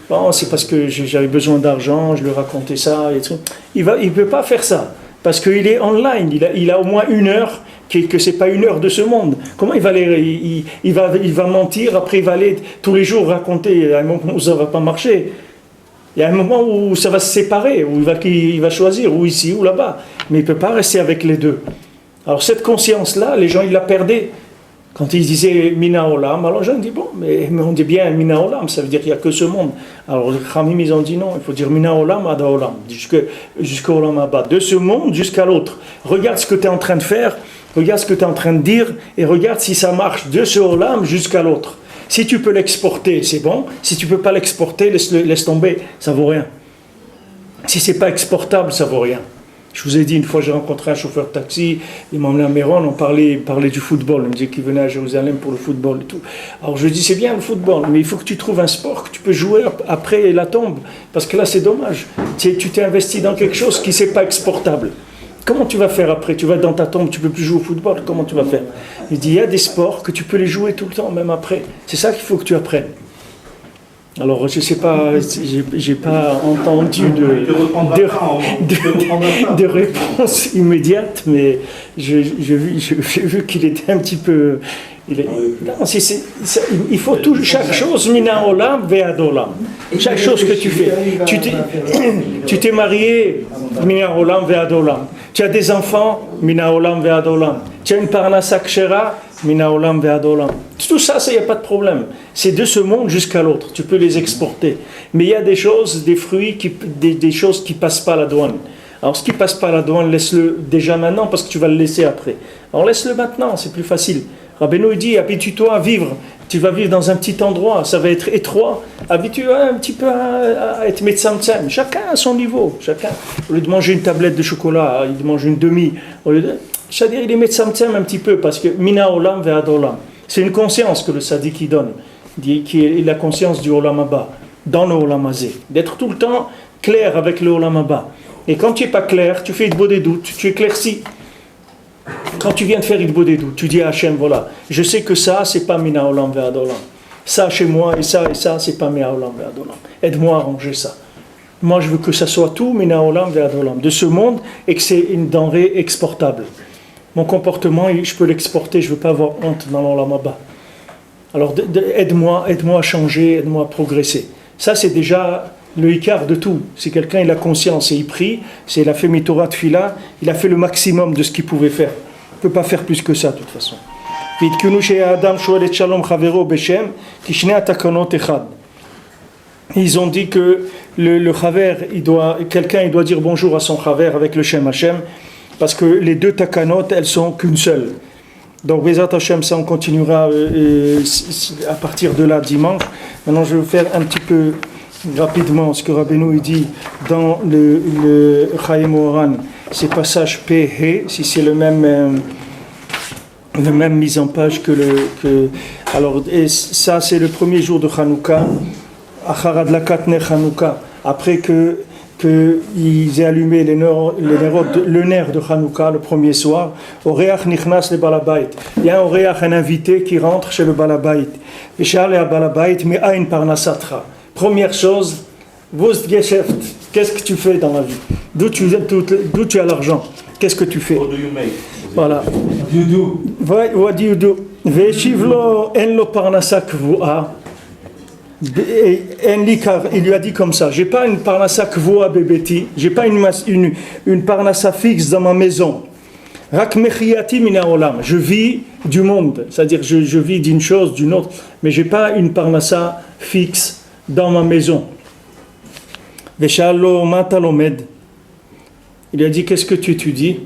S2: bon, c'est parce que j'avais besoin d'argent, je lui racontais ça, et tout. Il ne peut pas faire ça. Parce qu'il est online, il a au moins une heure que c'est pas une heure de ce monde. Comment il va aller, il va mentir, après il va aller tous les jours raconter, à un moment où ça va pas marcher. Il y a un moment où ça va se séparer, où il va choisir, ou ici ou là-bas. Mais il ne peut pas rester avec les deux. Alors cette conscience-là, les gens, ils la perdaient. Quand ils disaient Mina Olam, alors les gens disent, bon, mais on dit bien Mina Olam, ça veut dire qu'il n'y a que ce monde. Alors les Khamim, ils ont dit non, il faut dire Mina Olam, Ada Olam, jusqu'au Olam Abba, de ce monde jusqu'à l'autre. Regarde ce que tu es en train de faire, regarde ce que tu es en train de dire, et regarde si ça marche de ce Olam jusqu'à l'autre. Si tu peux l'exporter, c'est bon. Si tu ne peux pas l'exporter, laisse tomber, ça ne vaut rien. Si ce n'est pas exportable, ça ne vaut rien. Je vous ai dit, une fois j'ai rencontré un chauffeur de taxi, il m'a emmené à Méron, on parlait du football. Il me disait qu'il venait à Jérusalem pour le football et tout. Alors je lui dis, c'est bien le football, mais il faut que tu trouves un sport que tu peux jouer après la tombe. Parce que là, c'est dommage. Tu t'es investi dans quelque chose qui n'est pas exportable. Comment tu vas faire après? Tu vas dans ta tombe, tu ne peux plus jouer au football, comment tu vas faire? Il dit, il y a des sports que tu peux les jouer tout le temps, même après. C'est ça qu'il faut que tu apprennes. Alors, je ne sais pas, j'ai pas entendu de réponse immédiate, mais j'ai vu qu'il était un petit peu... Non, il faut tout, chaque chose, mina olam ve'ad olam. Chaque chose que tu fais. Tu t'es marié, mina olam ve'ad olam. Tu as des enfants, mina olam ve'ad olam. Tu as une parnassa kshera, mina olam ve'ad olam. Tout ça, il n'y a pas de problème. C'est de ce monde jusqu'à l'autre. Tu peux les exporter. Mais il y a des choses, des fruits, des choses qui ne passent pas la douane. Alors, ce qui ne passe pas la douane, laisse-le déjà maintenant parce que tu vas le laisser après. Alors, laisse-le maintenant, c'est plus facile. Rabbeinu dit, habitue-toi à vivre. Tu vas vivre dans un petit endroit, ça va être étroit. Habitue-toi un petit peu à être metzamtzem. Chacun à son niveau. Chacun. Au lieu de manger une tablette de chocolat, il mange une demi. C'est-à-dire, il est metzamtzem un petit peu parce que mina olam ve'ad olam. C'est une conscience que le sadiq il donne, qui est la conscience du olam haba, dans le olam hazé. D'être tout le temps clair avec le olam haba. Et quand tu n'es pas clair, tu fais des doutes, tu éclaircis. Quand tu viens de faire Idbo des doutes, tu dis à Hachem, voilà, je sais que ça, c'est pas Mina Olam Ve'ad Olam. Ça chez moi et ça, c'est pas Mina Olam Ve'ad Olam. Aide-moi à ranger ça. Moi, je veux que ça soit tout Mina Olam Ve'ad Olam, de ce monde, et que c'est une denrée exportable. Mon comportement, je peux l'exporter, je ne veux pas avoir honte dans l'Olam Haba. Alors, aide-moi à changer, aide-moi à progresser. Ça, c'est déjà le ikar de tout. Si quelqu'un il a conscience et il prie, il a fait Mitorah Tfila, il a fait le maximum de ce qu'il pouvait faire. Il ne peut pas faire plus que ça, de toute façon. Ils ont dit que le chaver, quelqu'un il doit dire bonjour à son chaver avec le Shem Hashem, parce que les deux takanot, elles sont qu'une seule. Donc, Bezat Hashem, ça on continuera à partir de là dimanche. Maintenant, je vais faire un petit peu rapidement ce que Rabbeinu dit dans le Chaim Oran, c'est passage P, si c'est le même mise en page alors et ça c'est le premier jour de Hanouka, Acharad Lakatne Hanouka, après qu'ils aient allumé le nerf de Hanouka le premier soir. Oreach Nichnas le Balabait, il y a un invité qui rentre chez le Balabait, et Charles à Balabait mais a une parnasatra. Première chose, qu'est-ce que tu fais dans la vie? D'où tu as l'argent? Qu'est-ce que tu fais?
S4: What do you make?
S2: Voilà. What do you do? Ve'eshivlo en lo parnasa kvua. Il lui a dit comme ça, j'ai pas une parnasa kvua bebeti, j'ai pas une parnasa fixe dans ma maison. Rak mechiyati mina olam. Je vis du monde, c'est-à-dire je vis d'une chose, d'une autre, mais j'ai pas une parnasa fixe dans ma maison. Veshallo matalomed. Il lui a dit, qu'est-ce que tu étudies?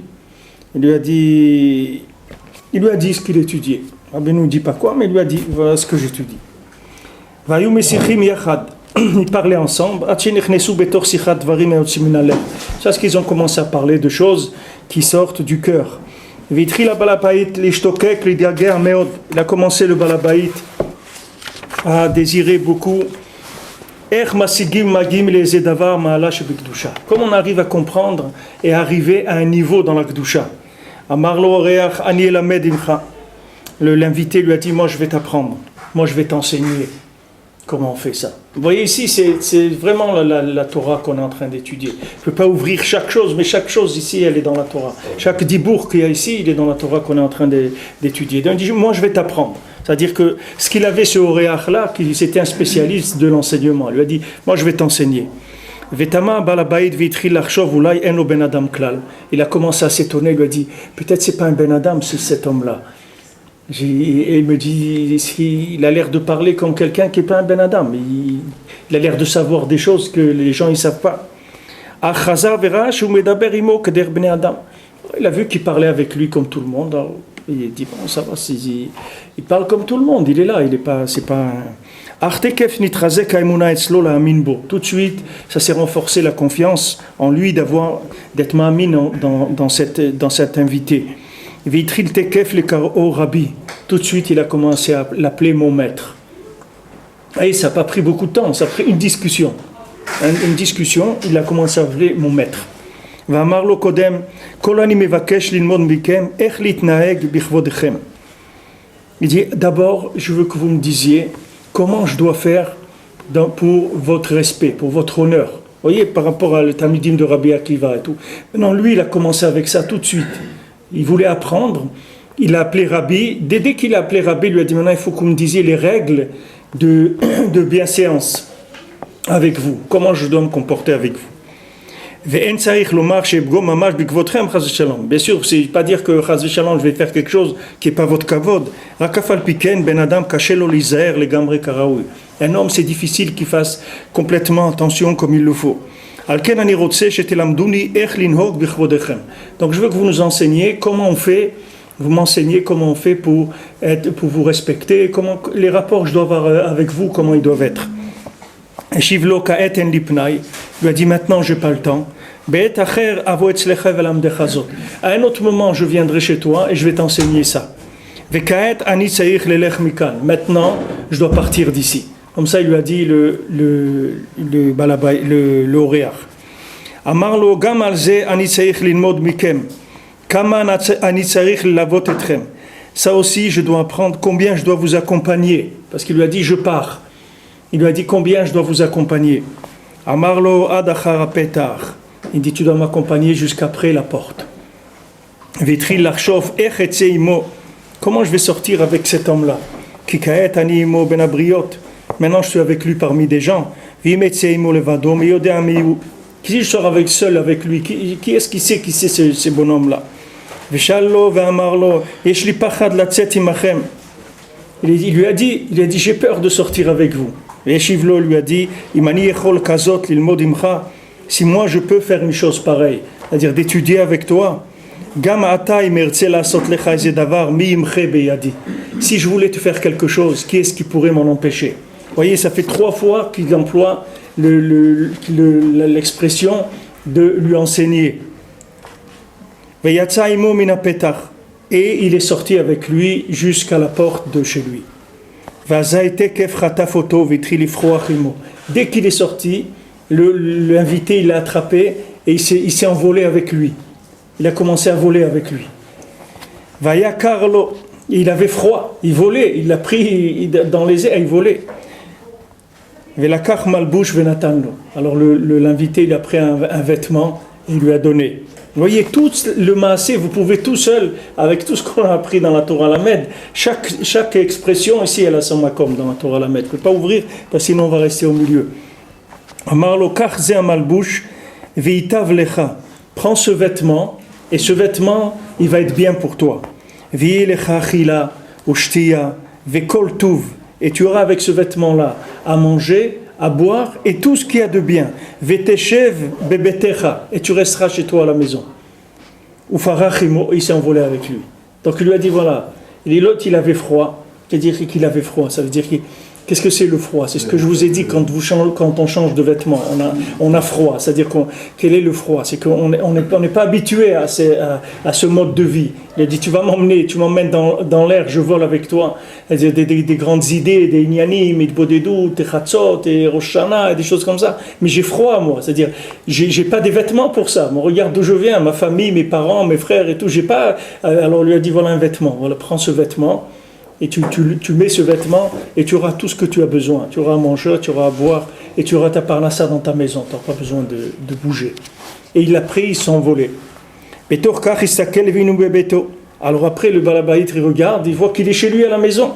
S2: Il lui a dit ce qu'il étudiait. Rabbi ne nous dit pas quoi, mais il lui a dit, voilà ce que j'étudie. Vayu mesichim yachad. Ils parlaient ensemble. C'est ce qu'ils ont commencé à parler de choses qui sortent du cœur. Il a commencé le balabait à désirer beaucoup. Comment on arrive à comprendre et arriver à un niveau dans la Kedusha? L'invité lui a dit, moi je vais t'apprendre, moi je vais t'enseigner. Comment on fait ça? Vous voyez ici, c'est vraiment la Torah qu'on est en train d'étudier. Je ne peux pas ouvrir chaque chose, mais chaque chose ici, elle est dans la Torah. Chaque dibour qu'il y a ici, il est dans la Torah qu'on est en train d'étudier. Donc il dit, moi je vais t'apprendre. C'est-à-dire que ce qu'il avait ce Oréach là, c'était un spécialiste de l'enseignement. Il lui a dit, moi je vais t'enseigner. Il a commencé à s'étonner, il lui a dit, peut-être c'est pas un Ben Adam, c'est cet homme-là. Et il me dit, il a l'air de parler comme quelqu'un qui n'est pas un Ben Adam. Il a l'air de savoir des choses que les gens ne savent pas. Il a vu qu'il parlait avec lui comme tout le monde. Alors, il dit, bon, ça va, il parle comme tout le monde, il est là, il est pas, c'est pas un... Tout de suite, ça s'est renforcé la confiance en lui d'être ma'amin dans cet invité. Tout de suite, il a commencé à l'appeler mon maître. Et ça n'a pas pris beaucoup de temps, ça a pris une discussion. Une discussion, il a commencé à appeler mon maître. Il dit, d'abord, je veux que vous me disiez comment je dois faire pour votre respect, pour votre honneur. Vous voyez, par rapport à le Talmidim de Rabbi Akiva et tout. Maintenant, lui, il a commencé avec ça tout de suite. Il voulait apprendre, il a appelé Rabbi. Dès qu'il a appelé Rabbi, il lui a dit, maintenant, il faut que vous me disiez les règles de bienséance avec vous. Comment je dois me comporter avec vous. Bien sûr, c'est pas dire que je vais faire quelque chose qui n'est pas votre kavod. Un homme, c'est difficile qu'il fasse complètement attention comme il le faut. Donc je veux que vous nous enseigniez comment on fait, vous m'enseignez comment on fait pour vous respecter, comment les rapports que je dois avoir avec vous, comment ils doivent être. Il lui a dit, maintenant je n'ai pas le temps. À un autre moment, je viendrai chez toi et je vais t'enseigner ça. Maintenant, je dois partir d'ici. Comme ça, il lui a dit le Oréach. Amarlo gam alze ani tzarich lilmod mikem. Kama ani tzarich lavot etchem. Ça aussi, je dois apprendre combien je dois vous accompagner. Parce qu'il lui a dit, je pars. Il lui a dit combien je dois vous accompagner. Amarlo ad achar petar. Il dit, tu dois m'accompagner jusqu'après la porte. Vitril larchov echetze imo. Comment je vais sortir avec cet homme-là? Kikaet ani imo ben abriot. Maintenant, je suis avec lui parmi des gens. Vimetze imo levado miyodea miyu. Qui je sors seul avec lui? Qui est-ce qui sait ce bonhomme-là? Vishallo ve'amarlo yeshli pachad latzet imachem. Il lui a dit, j'ai peur de sortir avec vous. Yeshivlo lui a dit, imani yechol kazot lilmod imcha. Si moi je peux faire une chose pareille, c'est-à-dire d'étudier avec toi, si je voulais te faire quelque chose, qui est-ce qui pourrait m'en empêcher? Vous voyez, ça fait 3 fois qu'il emploie l'expression de lui enseigner. Et il est sorti avec lui jusqu'à la porte de chez lui. Dès qu'il est sorti, l'invité, il l'a attrapé et il s'est envolé avec lui. Il a commencé à voler avec lui. Vaya Carlo, il avait froid, il volait, il l'a pris dans les airs, il volait. Velakach malbouche venatano. Alors l'invité, il a pris un vêtement et il lui a donné. Vous voyez, tout le maasé, vous pouvez tout seul, avec tout ce qu'on a appris dans la Torah Lamed, chaque expression ici, elle a son makom dans la Torah Lamed. Je ne peux pas ouvrir, parce que sinon on va rester au milieu. Amarlo kach ze amalbouche veitav lecha. Prends ce vêtement, et ce vêtement, il va être bien pour toi. Ve'ye lecha achila ushtiya ve'kol tuv. Et tu auras avec ce vêtement-là à manger, à boire et tout ce qu'il y a de bien. Ve'teshev bebetecha. Et tu resteras chez toi à la maison. Ufarachimo, il s'est envolé avec lui. Donc il lui a dit voilà. L'autre, il avait froid. C'est-à-dire qu'il avait froid. Ça veut dire qu'est-ce que c'est le froid? C'est ce que je vous ai dit quand on change de vêtements. On a froid. C'est-à-dire quel est le froid? C'est qu'on n'est pas habitué à ce mode de vie. Il a dit tu m'emmènes dans l'air, je vole avec toi. Des grandes idées, des inyanim, des bodedou, des chatzot, des rosh Hashanah, des choses comme ça. Mais j'ai froid moi. C'est-à-dire j'ai pas des vêtements pour ça. Moi, regarde d'où je viens, ma famille, mes parents, mes frères et tout. J'ai pas. Alors on lui a dit voilà un vêtement. Voilà, prends ce vêtement. et tu mets ce vêtement et tu auras tout ce que tu as besoin. Tu auras à manger, tu auras à boire et tu auras ta parnassa dans ta maison. Tu n'auras pas besoin de bouger. Et il a pris, il s'est envolé. Alors après, le balabait, il regarde, il voit qu'il est chez lui à la maison.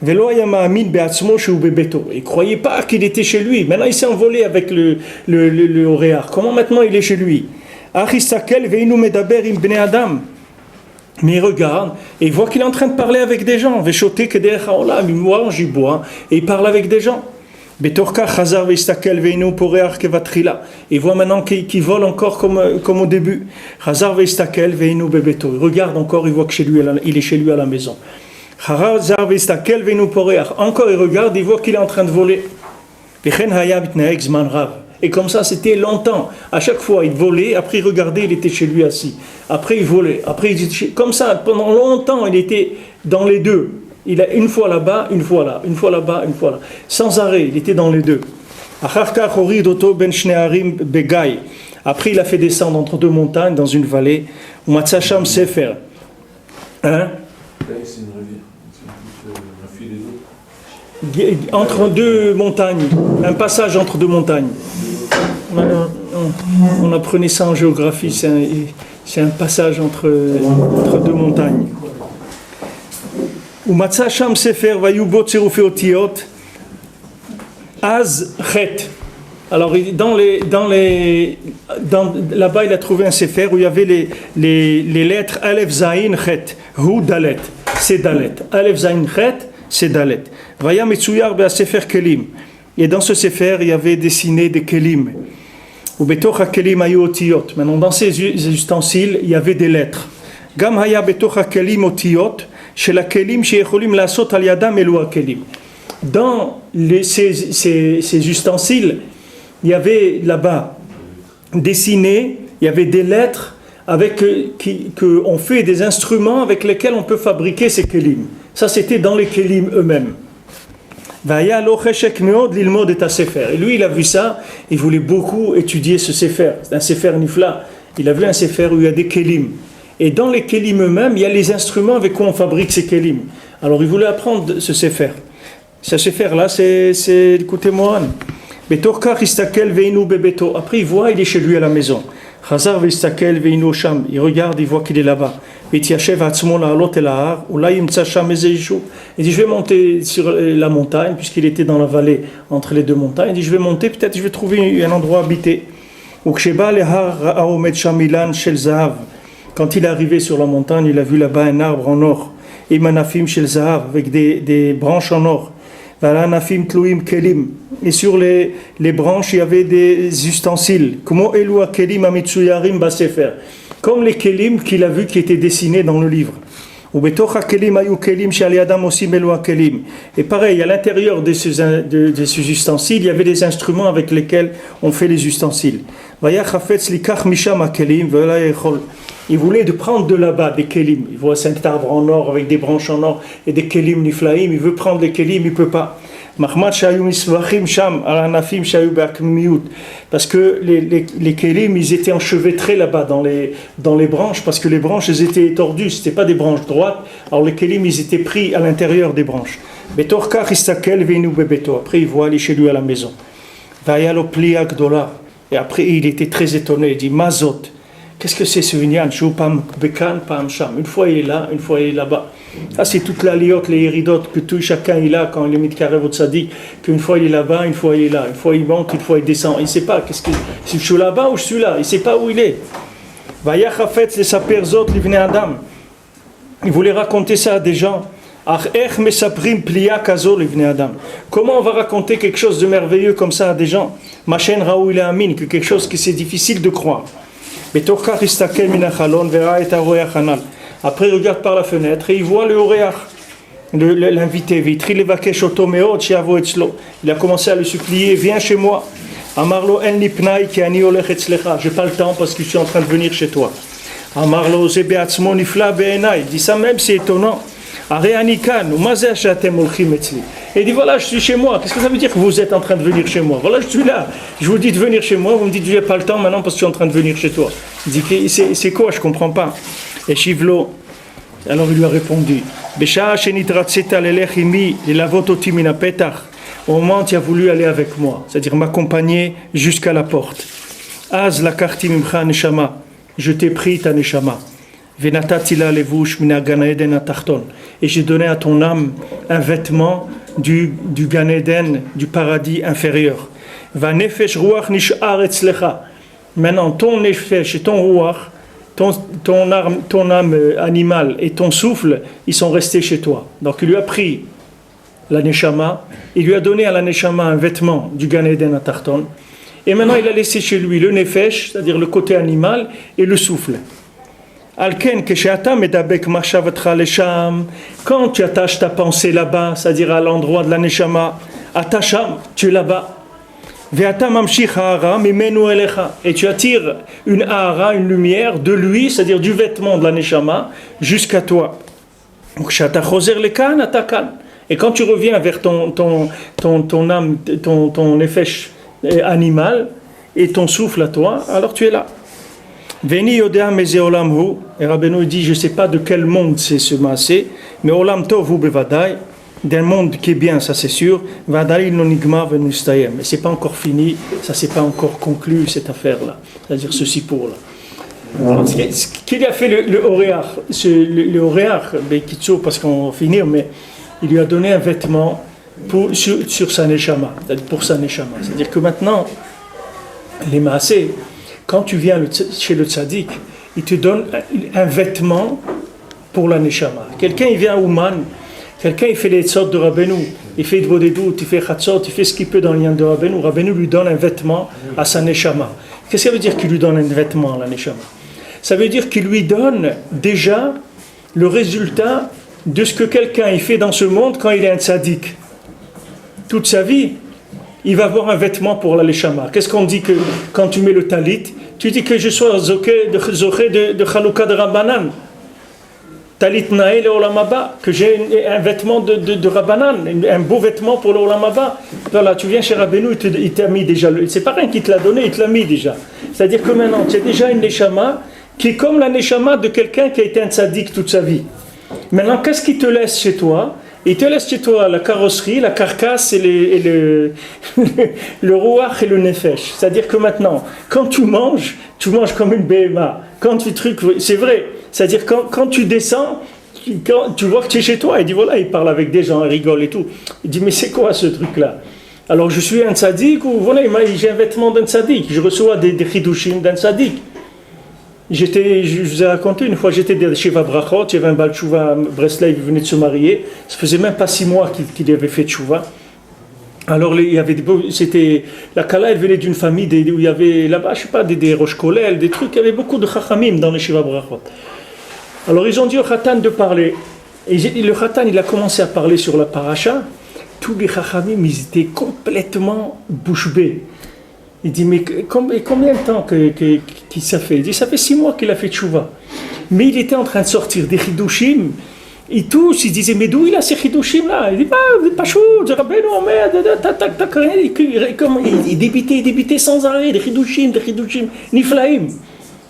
S2: Il ne croyait pas qu'il était chez lui. Maintenant, il s'est envolé avec le Oréar. Comment maintenant il est chez lui? Mais il regarde et il voit qu'il est en train de parler avec des gens. Il mange, il boit et il parle avec des gens. Il voit maintenant qu'il vole encore comme au début. Il regarde encore, il voit qu'il est chez lui à la maison. Encore il regarde, il voit qu'il est en train de voler. Et comme ça c'était longtemps. À chaque fois il volait, après il regardait, il était chez lui assis. Après il volait, après il était comme ça pendant longtemps il était dans les deux. Il a une fois là-bas, une fois là, une fois là-bas, une fois là. Sans arrêt, il était dans les deux. Après il a fait descendre entre deux montagnes dans une vallée. Matzacham Sefer. Hein?
S4: C'est une rivière.
S2: Entre deux montagnes, un passage entre deux montagnes. On apprenait ça en géographie, c'est un passage entre deux montagnes. Umatzasham sefer vayubot tzirufei otiot az chet. Alors là-bas il a trouvé un sefer où il y avait les lettres Aleph Zayin Chet, Hu Dalet, c'est Dalet. Aleph Zayin Chet, c'est Dalet. Vaya Metsuyar be Sefer Kelim. Et dans ce sefer, il y avait dessiné des kelim. Ou betoch kelim ayu otiyot. Maintenant, dans ces ustensiles, il y avait des lettres. Gam haya betoch kelim otiyot, chez la kelim sheyecholim lasot al yadam elu kelim. Dans ces ustensiles, il y avait là-bas dessiné, il y avait des lettres avec qu'on fait des instruments avec lesquels on peut fabriquer ces kelim. Ça, c'était dans les kelim eux-mêmes. Et lui, il a vu ça, il voulait beaucoup étudier ce sefer. C'est un sefer nifla. Il a vu un sefer où il y a des kelim. Et dans les kelim eux-mêmes, il y a les instruments avec quoi on fabrique ces kelim. Alors, il voulait apprendre ce sefer. Ce sefer-là, c'est écoutez-moi. Après, il voit, il est chez lui à la maison. Il regarde, il voit qu'il est là-bas. Il dit, je vais monter sur la montagne, puisqu'il était dans la vallée entre les deux montagnes. Il dit, je vais monter, peut-être je vais trouver un endroit habité. Quand il est arrivé sur la montagne, il a vu là-bas un arbre en or, avec des branches en or. Et sur les branches, il y avait des ustensiles. Comme les kelim qu'il a vu qui étaient dessinés dans le livre. Et pareil, à l'intérieur de ces ustensiles, il y avait des instruments avec lesquels on fait les ustensiles. Il voulait de prendre de là-bas des kelim. Il voit cet arbre en or avec des branches en or et des kelim niflaim. Il veut prendre les kelim, il ne peut pas. Parce que les kelim, ils étaient enchevêtrés là-bas dans les branches, parce que les branches, elles étaient tordues, ce n'étaient pas des branches droites. Alors les kelim, ils étaient pris à l'intérieur des branches. Après, il voit aller chez lui à la maison. Et après, il était très étonné. Il dit, Mazot, qu'est-ce que c'est ce Inyan? Une fois il est là, une fois il est là-bas. Ça, c'est toute la liote, les héridotes que tout chacun il a quand il est mis de carré au tzaddik, qu'une fois il est là-bas, une fois il est là, une fois il monte, une fois il descend. Il ne sait pas, si je suis là-bas ou je suis là, il ne sait pas où il est. Il voulait raconter ça à des gens. Comment on va raconter quelque chose de merveilleux comme ça à des gens? Que quelque chose que c'est difficile de croire. Après, il regarde par la fenêtre et il voit le Oréach, l'invité. Il a commencé à le supplier, viens chez moi. Je n'ai pas le temps parce que je suis en train de venir chez toi. Il dit ça même, c'est étonnant. Il dit voilà, je suis chez moi. Qu'est-ce que ça veut dire que vous êtes en train de venir chez moi? Voilà, je suis là. Je vous dis de venir chez moi, vous me dites je n'ai pas le temps maintenant parce que je suis en train de venir chez toi. Il dit c'est quoi? Je ne comprends pas. Et Shivlo, alors il lui a répondu Besha shenitratzeta lelech imi lelavot oti min hapetach. Au moment où tu as voulu aller avec moi, c'est-à-dire m'accompagner jusqu'à la porte. Az lakarti mimcha neshama. Je t'ai pris ta neshama. Venatati la levush min Gan Eden atachton. Et j'ai donné à ton âme un vêtement du Gan Eden, du paradis inférieur. Va nefesh ruach nish'ar etzlecha. Maintenant, ton nefesh et ton ruach, ton âme animale et ton souffle, ils sont restés chez toi. Donc il lui a pris la neshama, il lui a donné à la neshama un vêtement du Gan Eden atachton. Et maintenant il a laissé chez lui le nefesh, c'est-à-dire le côté animal, et le souffle. Alken kesheata medabek mashavatcha lesham. Quand tu attaches ta pensée là-bas, c'est-à-dire à l'endroit de la neshama, attacham, tu es là-bas. Ve'ata mamshich ha'ara mimenu elecha. Et tu attires une ha'ara, une lumière de lui, c'est-à-dire du vêtement de la neshama, jusqu'à toi. Ksheata choser lekan atakan. Et quand tu reviens vers ton âme, ton nefesh animal et ton souffle à toi, alors tu es là. Veni yodea meze olam hu. Et Rabbeinu dit, je ne sais pas de quel monde c'est ce maasé, mais olam tov hu bevadai, d'un monde qui est bien, ça c'est sûr. Vadai non nigmar venustayem. Mais c'est pas encore fini, ça c'est pas encore conclu cette affaire-là. C'est-à-dire ceci pour là. Qu'il a fait le Oréach, le Oréach, parce qu'on va finir, mais il lui a donné un vêtement sur sa neshama, pour sa neshama. C'est-à-dire que maintenant, les maasés, quand tu viens chez le tzaddik, il te donne un vêtement pour la neshama. Quelqu'un, il vient à Ouman, quelqu'un, il fait les tzot de Rabbeinu, il fait Dvodedut, il fait Chatzot, il fait ce qu'il peut dans le lien de Rabbeinu. Rabbeinu lui donne un vêtement à sa neshama. Qu'est-ce que ça veut dire qu'il lui donne un vêtement à la neshama? Ça veut dire qu'il lui donne déjà le résultat de ce que quelqu'un il fait dans ce monde quand il est un tzaddik. Toute sa vie, il va avoir un vêtement pour la neshama. Qu'est-ce qu'on dit que quand tu mets le talit? Tu dis que je sois zoché de Chalukah de Rabbanan. Talit nae le olam haba, que j'ai un vêtement de Rabbanan, un beau vêtement pour le olam haba. Voilà, tu viens chez Rabbeinu, il t'a mis déjà, c'est pas rien qu'il te l'a donné, il te l'a mis déjà. C'est-à-dire que maintenant, tu as déjà une neshama qui est comme la neshama de quelqu'un qui a été un tzaddik toute sa vie. Maintenant, qu'est-ce qu'il te laisse chez toi? Il te laisse chez toi la carrosserie, la carcasse et le rouach et le nefesh. C'est-à-dire que maintenant, quand tu manges comme une BMA. Quand tu trucs, c'est vrai. C'est-à-dire quand tu descends, quand tu vois que tu es chez toi, il dit voilà, il parle avec des gens, il rigole et tout. Il dit mais c'est quoi ce truc-là? Alors je suis un tzaddik ou voilà, j'ai un vêtement d'un tzaddik. Je reçois des chidushim d'un tzaddik. Je vous ai raconté une fois, j'étais chez Vabrachot, il y avait un Baal Tshuva à Breslev, il venait de se marier, ça faisait même pas 6 mois qu'il avait fait Tshuva. Alors il y avait la Kala, elle venait d'une famille où il y avait là-bas, je sais pas, des Rosh Kolel, des trucs, il y avait beaucoup de Chachamim dans les Shiva Brachot. Alors ils ont dit au Khatan de parler, et le Khatan il a commencé à parler sur la paracha, tous les Chachamim ils étaient complètement bouche bée. Il dit, mais combien de temps qu'il ça fait? Il dit, ça fait 6 mois qu'il a fait tchouva. Mais il était en train de sortir des chidushim. Et tous, ils disaient, mais d'où il a ces chidushim là? Il dit, pas chou, je rappelle, non, mais il débitait sans arrêt, des chidushim, niflaim.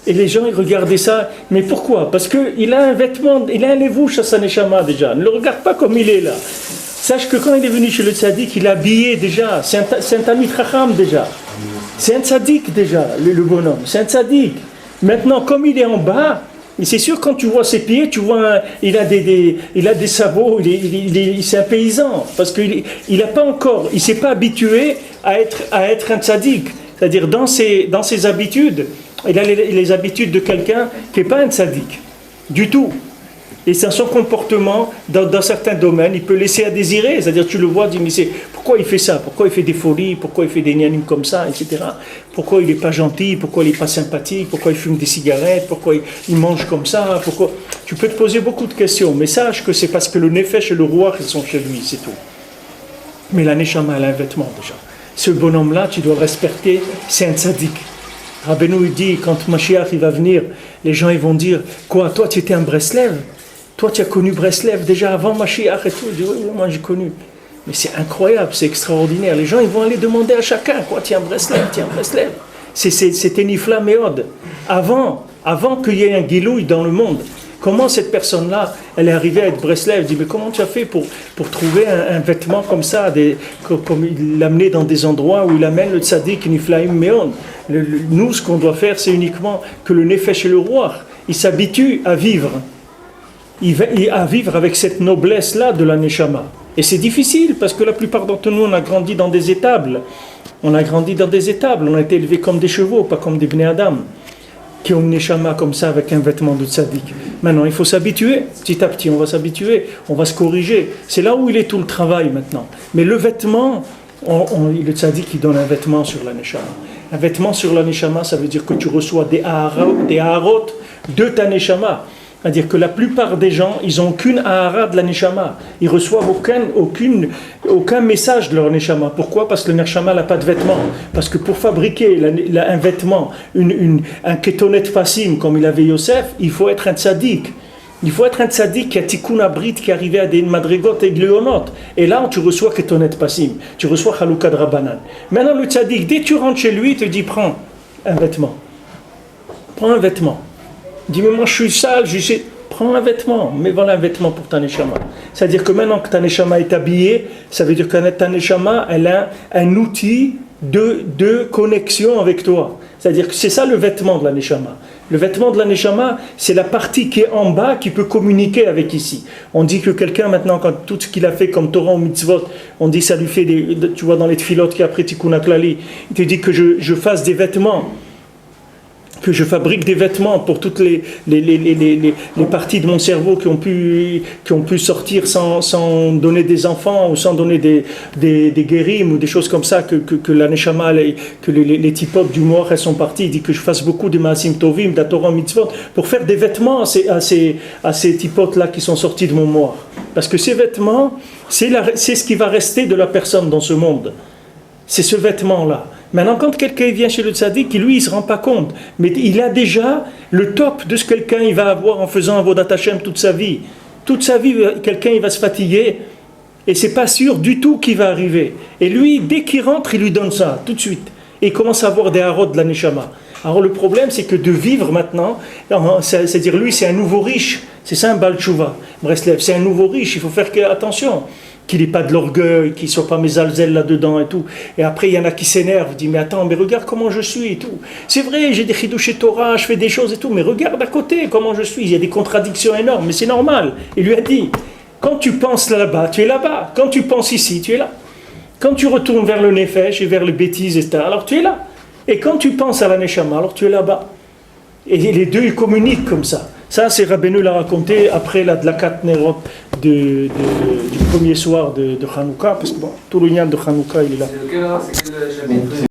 S2: Et les gens, ils regardaient ça. Mais pourquoi? Parce qu'il a un vêtement, il a un levouche à sa neshama déjà. Ne le regarde pas comme il est là. Sache que quand il est venu chez le tzaddik, il est habillé déjà. C'est un Talmid Chacham déjà. C'est un tzaddik déjà, le bonhomme. C'est un tzaddik. Maintenant, comme il est en bas, et c'est sûr quand tu vois ses pieds, tu vois, il a des sabots, c'est un paysan. Parce qu'il n'a pas encore, il s'est pas habitué à être un tzaddik. C'est-à-dire dans ses habitudes, il a les habitudes de quelqu'un qui n'est pas un tzaddik. Du tout. Et c'est son comportement, dans certains domaines, il peut laisser à désirer. C'est-à-dire, tu le vois, tu dis, mais pourquoi il fait ça? Pourquoi il fait des folies? Pourquoi il fait des nianimes comme ça, etc. Pourquoi il n'est pas gentil? Pourquoi il n'est pas sympathique? Pourquoi il fume des cigarettes? Pourquoi il mange comme ça? Pourquoi... Tu peux te poser beaucoup de questions, mais sache que c'est parce que le nefesh et le rouach, ils sont chez lui, c'est tout. Mais la neshama, elle a un vêtement déjà. Ce bonhomme-là, tu dois le respecter, c'est un tzaddik. Rabbeinu, il dit, quand Mashiach il va venir, les gens ils vont dire, quoi, toi tu étais un Breslev? Toi, tu as connu Breslev déjà avant Mashiach et tout. Je dis, oui, moi j'ai connu. Mais c'est incroyable, c'est extraordinaire. Les gens, ils vont aller demander à chacun, quoi, tiens Breslev. C'était Nifla Meod. Avant qu'il y ait un Gilouï dans le monde, Comment cette personne-là, elle est arrivée à être Breslev? Elle dit, mais comment tu as fait pour trouver un vêtement comme ça, comme il l'amenait dans des endroits où il amène le tzaddik niflaim meon. Nous, ce qu'on doit faire, c'est uniquement que le nefesh et le roi, il s'habitue à vivre. À vivre avec cette noblesse-là de la neshama. Et c'est difficile, parce que la plupart d'entre nous, on a grandi dans des étables. On a grandi dans des étables, on a été élevés comme des chevaux, pas comme des bnei adam, qui ont une neshama comme ça avec un vêtement de tzaddik. Maintenant, il faut s'habituer, petit à petit, on va s'habituer, on va se corriger. C'est là où il est tout le travail maintenant. Mais le vêtement, le tzaddik, il donne un vêtement sur la neshama. Un vêtement sur la neshama, ça veut dire que tu reçois des aharot de ta neshama. C'est-à-dire que la plupart des gens, ils n'ont qu'une ahara de la neshama. Ils reçoivent aucun message de leur neshama. Pourquoi? Parce que le neshama n'a pas de vêtements. Parce que pour fabriquer un vêtement, un ketonet fasim comme il avait Yosef, il faut être un tzaddik. Il faut être un tzaddik qui a tikkun abrit, qui est arrivé à des madrigot et gleonot. Et là, tu reçois ketonet fasim. Tu reçois chalukad rabbanan. Maintenant, le tzaddik, dès que tu rentres chez lui, il te dit, prends un vêtement. Prends un vêtement. Dis, mais moi je suis sale, prends un vêtement, mais voilà un vêtement pour ta neshama. C'est-à-dire que maintenant que ta neshama est habillée, ça veut dire que ta neshama, elle a un outil de connexion avec toi. C'est-à-dire que c'est ça le vêtement de la neshama. Le vêtement de la neshama, c'est la partie qui est en bas qui peut communiquer avec ici. On dit que quelqu'un maintenant, quand tout ce qu'il a fait comme Torah ou mitzvot, on dit ça lui fait tu vois dans les tfilotes qui après Tikkun HaKlali, il te dit que je fasse des vêtements, que je fabrique des vêtements pour toutes les parties de mon cerveau qui ont pu sortir sans donner des enfants ou sans donner des guérim ou des choses comme ça, que la neshama, que les types du mort, elles sont parties. Il dit que je fasse beaucoup de maasim tovim, de Torah mitzvot, pour faire des vêtements à ces types-là qui sont sortis de mon mort. Parce que ces vêtements, c'est ce qui va rester de la personne dans ce monde. C'est ce vêtement-là. Maintenant, quand quelqu'un vient chez le tzaddik, lui, il ne se rend pas compte. Mais il a déjà le top de ce que quelqu'un il va avoir en faisant Avodat Hashem toute sa vie. Toute sa vie, quelqu'un il va se fatiguer et c'est pas sûr du tout qu'il va arriver. Et lui, dès qu'il rentre, il lui donne ça, tout de suite. Et il commence à avoir des harots de la neshama. Alors le problème, c'est que de vivre maintenant, c'est-à-dire lui, c'est un nouveau riche. C'est ça un Baal Tshuva. Breslev, c'est un nouveau riche. Il faut faire attention. Qu'il n'ait pas de l'orgueil, qu'il ne soit pas mes alzels là-dedans et tout. Et après, il y en a qui s'énervent, disent, mais attends, mais regarde comment je suis et tout. C'est vrai, j'ai des chidouché Torah, je fais des choses et tout, mais regarde à côté comment je suis. Il y a des contradictions énormes, mais c'est normal. Il lui a dit, quand tu penses là-bas, tu es là-bas. Quand tu penses ici, tu es là. Quand tu retournes vers le nefesh et vers les bêtises, etc., alors tu es là. Et quand tu penses à la neshama, alors tu es là-bas. Et les deux, ils communiquent comme ça. Ça, c'est Rabbeinu l'a raconté après la Dlakat Nerot du premier soir de Hanouka, parce que bon, tout le lien de Hanouka, il est là.
S5: C'est lequel alors? C'est quel chapitre?